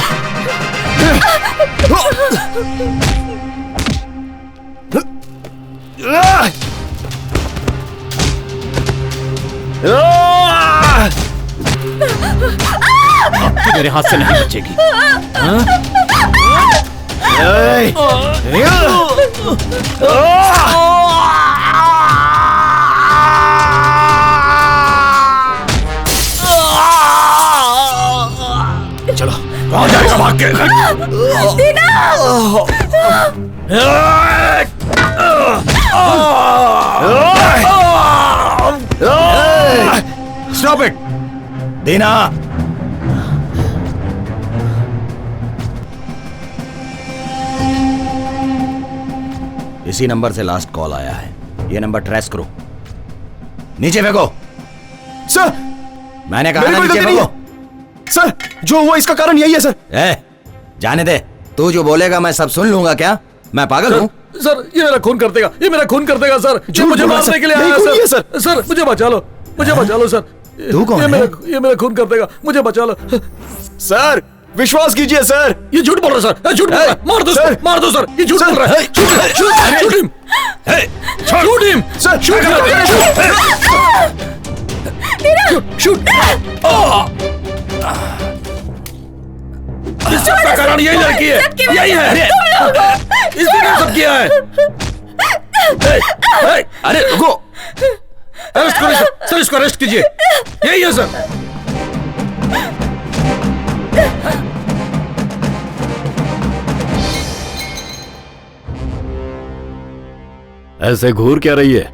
अब तू मेरे हाथ से नहीं बचेगी। चलो कहाँ जाएगा भाग के? स्टॉप इट दीना। इसी नंबर से लास्ट कॉल आया है, ये नंबर ट्रेस करो। नीचे फेंको। सर मैंने कहा ना नीचे फेंको। सर जो हुआ इसका कारण यही है सर। जाने दे, तू जो बोलेगा मैं सब सुन लूंगा क्या? मैं पागल हूँ? सर ये मेरा खून कर देगा, ये मेरा खून कर देगा सर। ये मुझे मारने के लिए आया है सर। सर मुझे बचा लो, मुझे बचा लो सर। तू कौन है? ये मेरा खून कर देगा, मुझे बचा लो सर। विश्वास कीजिए सर, ये झूठ बोल रहा है सर, झूठ बोल रहा है। मार दो सर, मार दो सर, ये झूठ बोल रहा है। Shoot him, shoot him sir, shoot shoot. इस सब का कारण यही लड़की है, यही है, इसने सब किया है। अरे रुको, अरेस्ट करो सर, इसको अरेस्ट कीजिए, यही है सर। ऐसे घूर क्या रही है?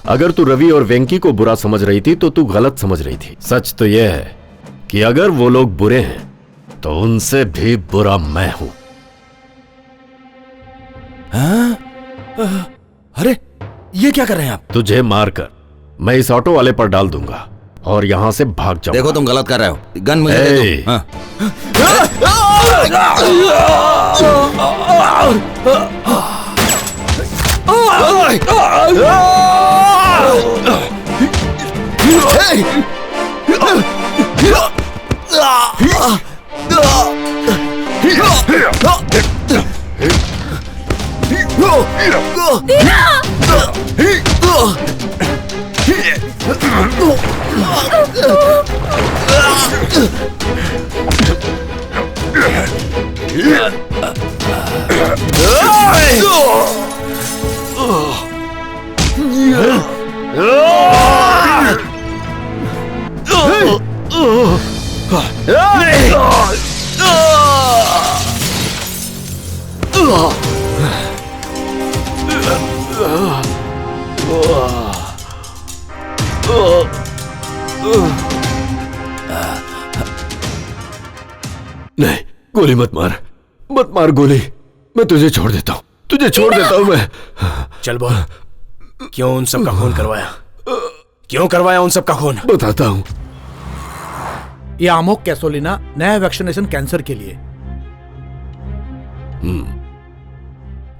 अगर तू रवि और वेंकी को बुरा समझ रही थी तो तू गलत समझ रही थी। सच तो यह है कि अगर वो लोग बुरे हैं तो उनसे भी बुरा मैं हूं। अरे ये क्या कर रहे हैं आप? तुझे मारकर मैं इस ऑटो वाले पर डाल दूंगा और यहां से भाग जाऊंगा। देखो तुम गलत कर रहे हो, गन मुझे दे दो। हाँ। नहीं, गोली मत मार, मत मार गोली। मैं तुझे छोड़ देता हूँ, तुझे छोड़ देता हूँ मैं। चल बोल, क्यों उन सब का खून करवाया? क्यों करवाया उन सब का खून? बताता हूँ। ये आमोक कैसोलिना नया वैक्सीनेशन कैंसर के लिए।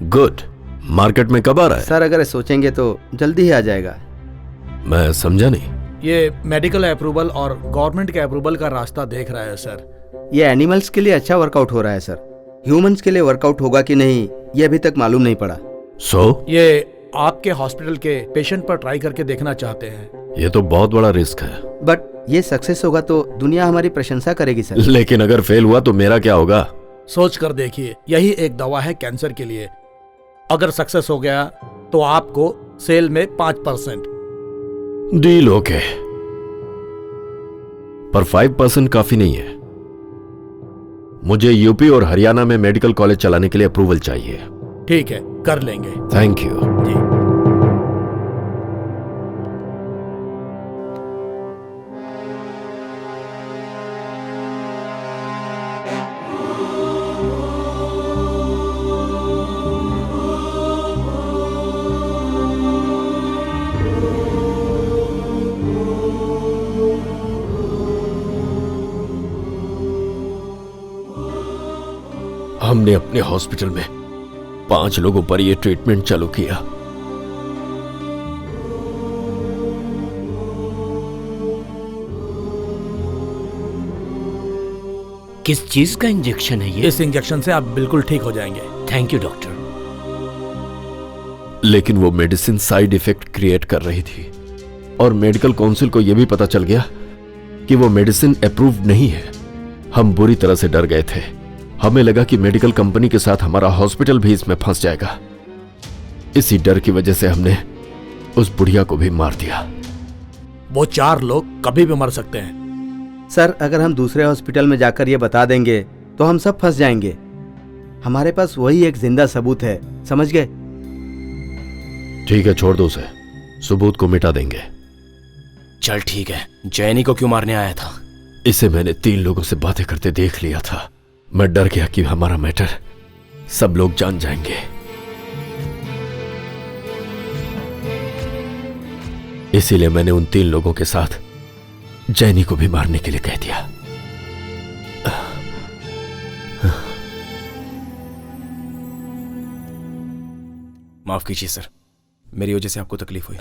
गुड। मार्केट में कब आ रहा है? सर अगर सोचेंगे तो जल्दी ही आ जाएगा। मैं समझा नहीं। ये मेडिकल अप्रूवल और गवर्नमेंट के अप्रूवल का रास्ता देख रहा है सर। ये एनिमल्स के लिए अच्छा वर्कआउट हो रहा है सर, ह्यूमंस के लिए वर्कआउट होगा कि नहीं ये अभी तक मालूम नहीं पड़ा। ये आपके हॉस्पिटल के पेशेंट पर ट्राई करके देखना चाहते हैं। ये तो बहुत बड़ा रिस्क है। बट ये सक्सेस होगा तो दुनिया हमारी प्रशंसा करेगी सर। लेकिन अगर फेल हुआ तो मेरा क्या होगा? सोच कर देखिए, यही एक दवा है कैंसर के लिए। अगर सक्सेस हो गया तो आपको सेल में 5%। डील ओके, पर 5% काफी नहीं है। मुझे यूपी और हरियाणा में मेडिकल कॉलेज चलाने के लिए अप्रूवल चाहिए। ठीक है, कर लेंगे। Thank you. जी। हमने अपने हॉस्पिटल में 5 लोगों पर यह ट्रीटमेंट चालू किया। किस चीज का इंजेक्शन है ये? इस इंजेक्शन से आप बिल्कुल ठीक हो जाएंगे। Thank you doctor. लेकिन वो मेडिसिन साइड इफेक्ट क्रिएट कर रही थी और मेडिकल काउंसिल को यह भी पता चल गया कि वो मेडिसिन अप्रूव्ड नहीं है। हम बुरी तरह से डर गए थे। हमें लगा कि मेडिकल कंपनी के साथ हमारा हॉस्पिटल भी इसमें फंस जाएगा। इसी डर की वजह से हमने उस बुढ़िया को भी मार दिया। वो 4 लोग कभी भी मर सकते हैं। सर, अगर हम दूसरे हॉस्पिटल में जाकर ये बता देंगे तो हम सब फंस जाएंगे। हमारे पास वही एक जिंदा सबूत है, समझ गए? ठीक है, छोड़ दो उसे, सबूत को मिटा देंगे। चल ठीक है। जैनी को क्यों मारने आया था? इसे मैंने 3 लोगों से बातें करते देख लिया था। मैं डर गया कि हमारा मैटर सब लोग जान जाएंगे। इसीलिए मैंने उन 3 लोगों के साथ जैनी को भी मारने के लिए कह दिया। माफ कीजिए सर, मेरी वजह से आपको तकलीफ हुई।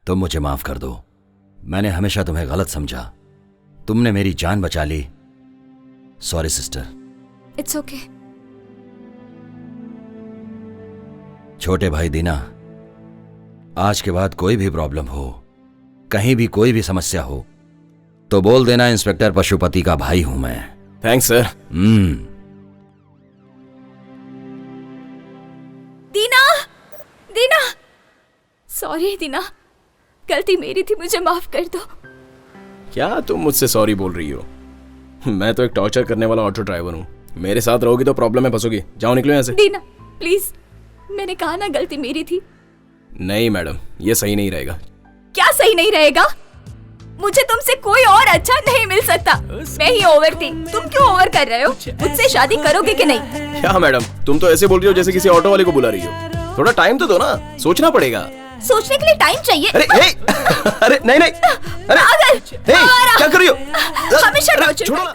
तुम मुझे माफ कर दो। मैंने हमेशा तुम्हें गलत समझा। तुमने मेरी जान बचा ली। Sorry sister. It's okay. छोटे भाई दीना, आज के बाद कोई भी प्रॉब्लम हो, कहीं भी कोई भी समस्या हो तो बोल देना इंस्पेक्टर पशुपति का भाई हूं मैं। Thanks sir. Deena, Deena, sorry Deena, गलती मेरी थी, मुझे माफ कर दो। क्या तुम मुझसे सॉरी बोल रही हो? मैं तो एक टॉर्चर करने वाला ऑटो ड्राइवर हूँ। मेरे साथ रहोगी तो प्रॉब्लम में फंसोगी। जाओ, निकलो यहाँ से। दीना प्लीज, मैंने कहा ना गलती मेरी थी। नहीं मैडम, ये सही नहीं रहेगा। क्या सही नहीं रहेगा? मुझे तुमसे कोई और अच्छा नहीं मिल सकता। मैं ही ओवर थी, तुम क्यों ओवर कर रहे हो? मुझसे शादी करोगे कि नहीं? क्या मैडम, तुम तो ऐसे बोल रही हो जैसे किसी ऑटो वाले को बुला रही हो। थोड़ा टाइम तो दो ना, सोचना पड़ेगा। सोचने के लिए टाइम चाहिए। अरे अरे नहीं नहीं, अरे क्या कर रही हो? हमेशा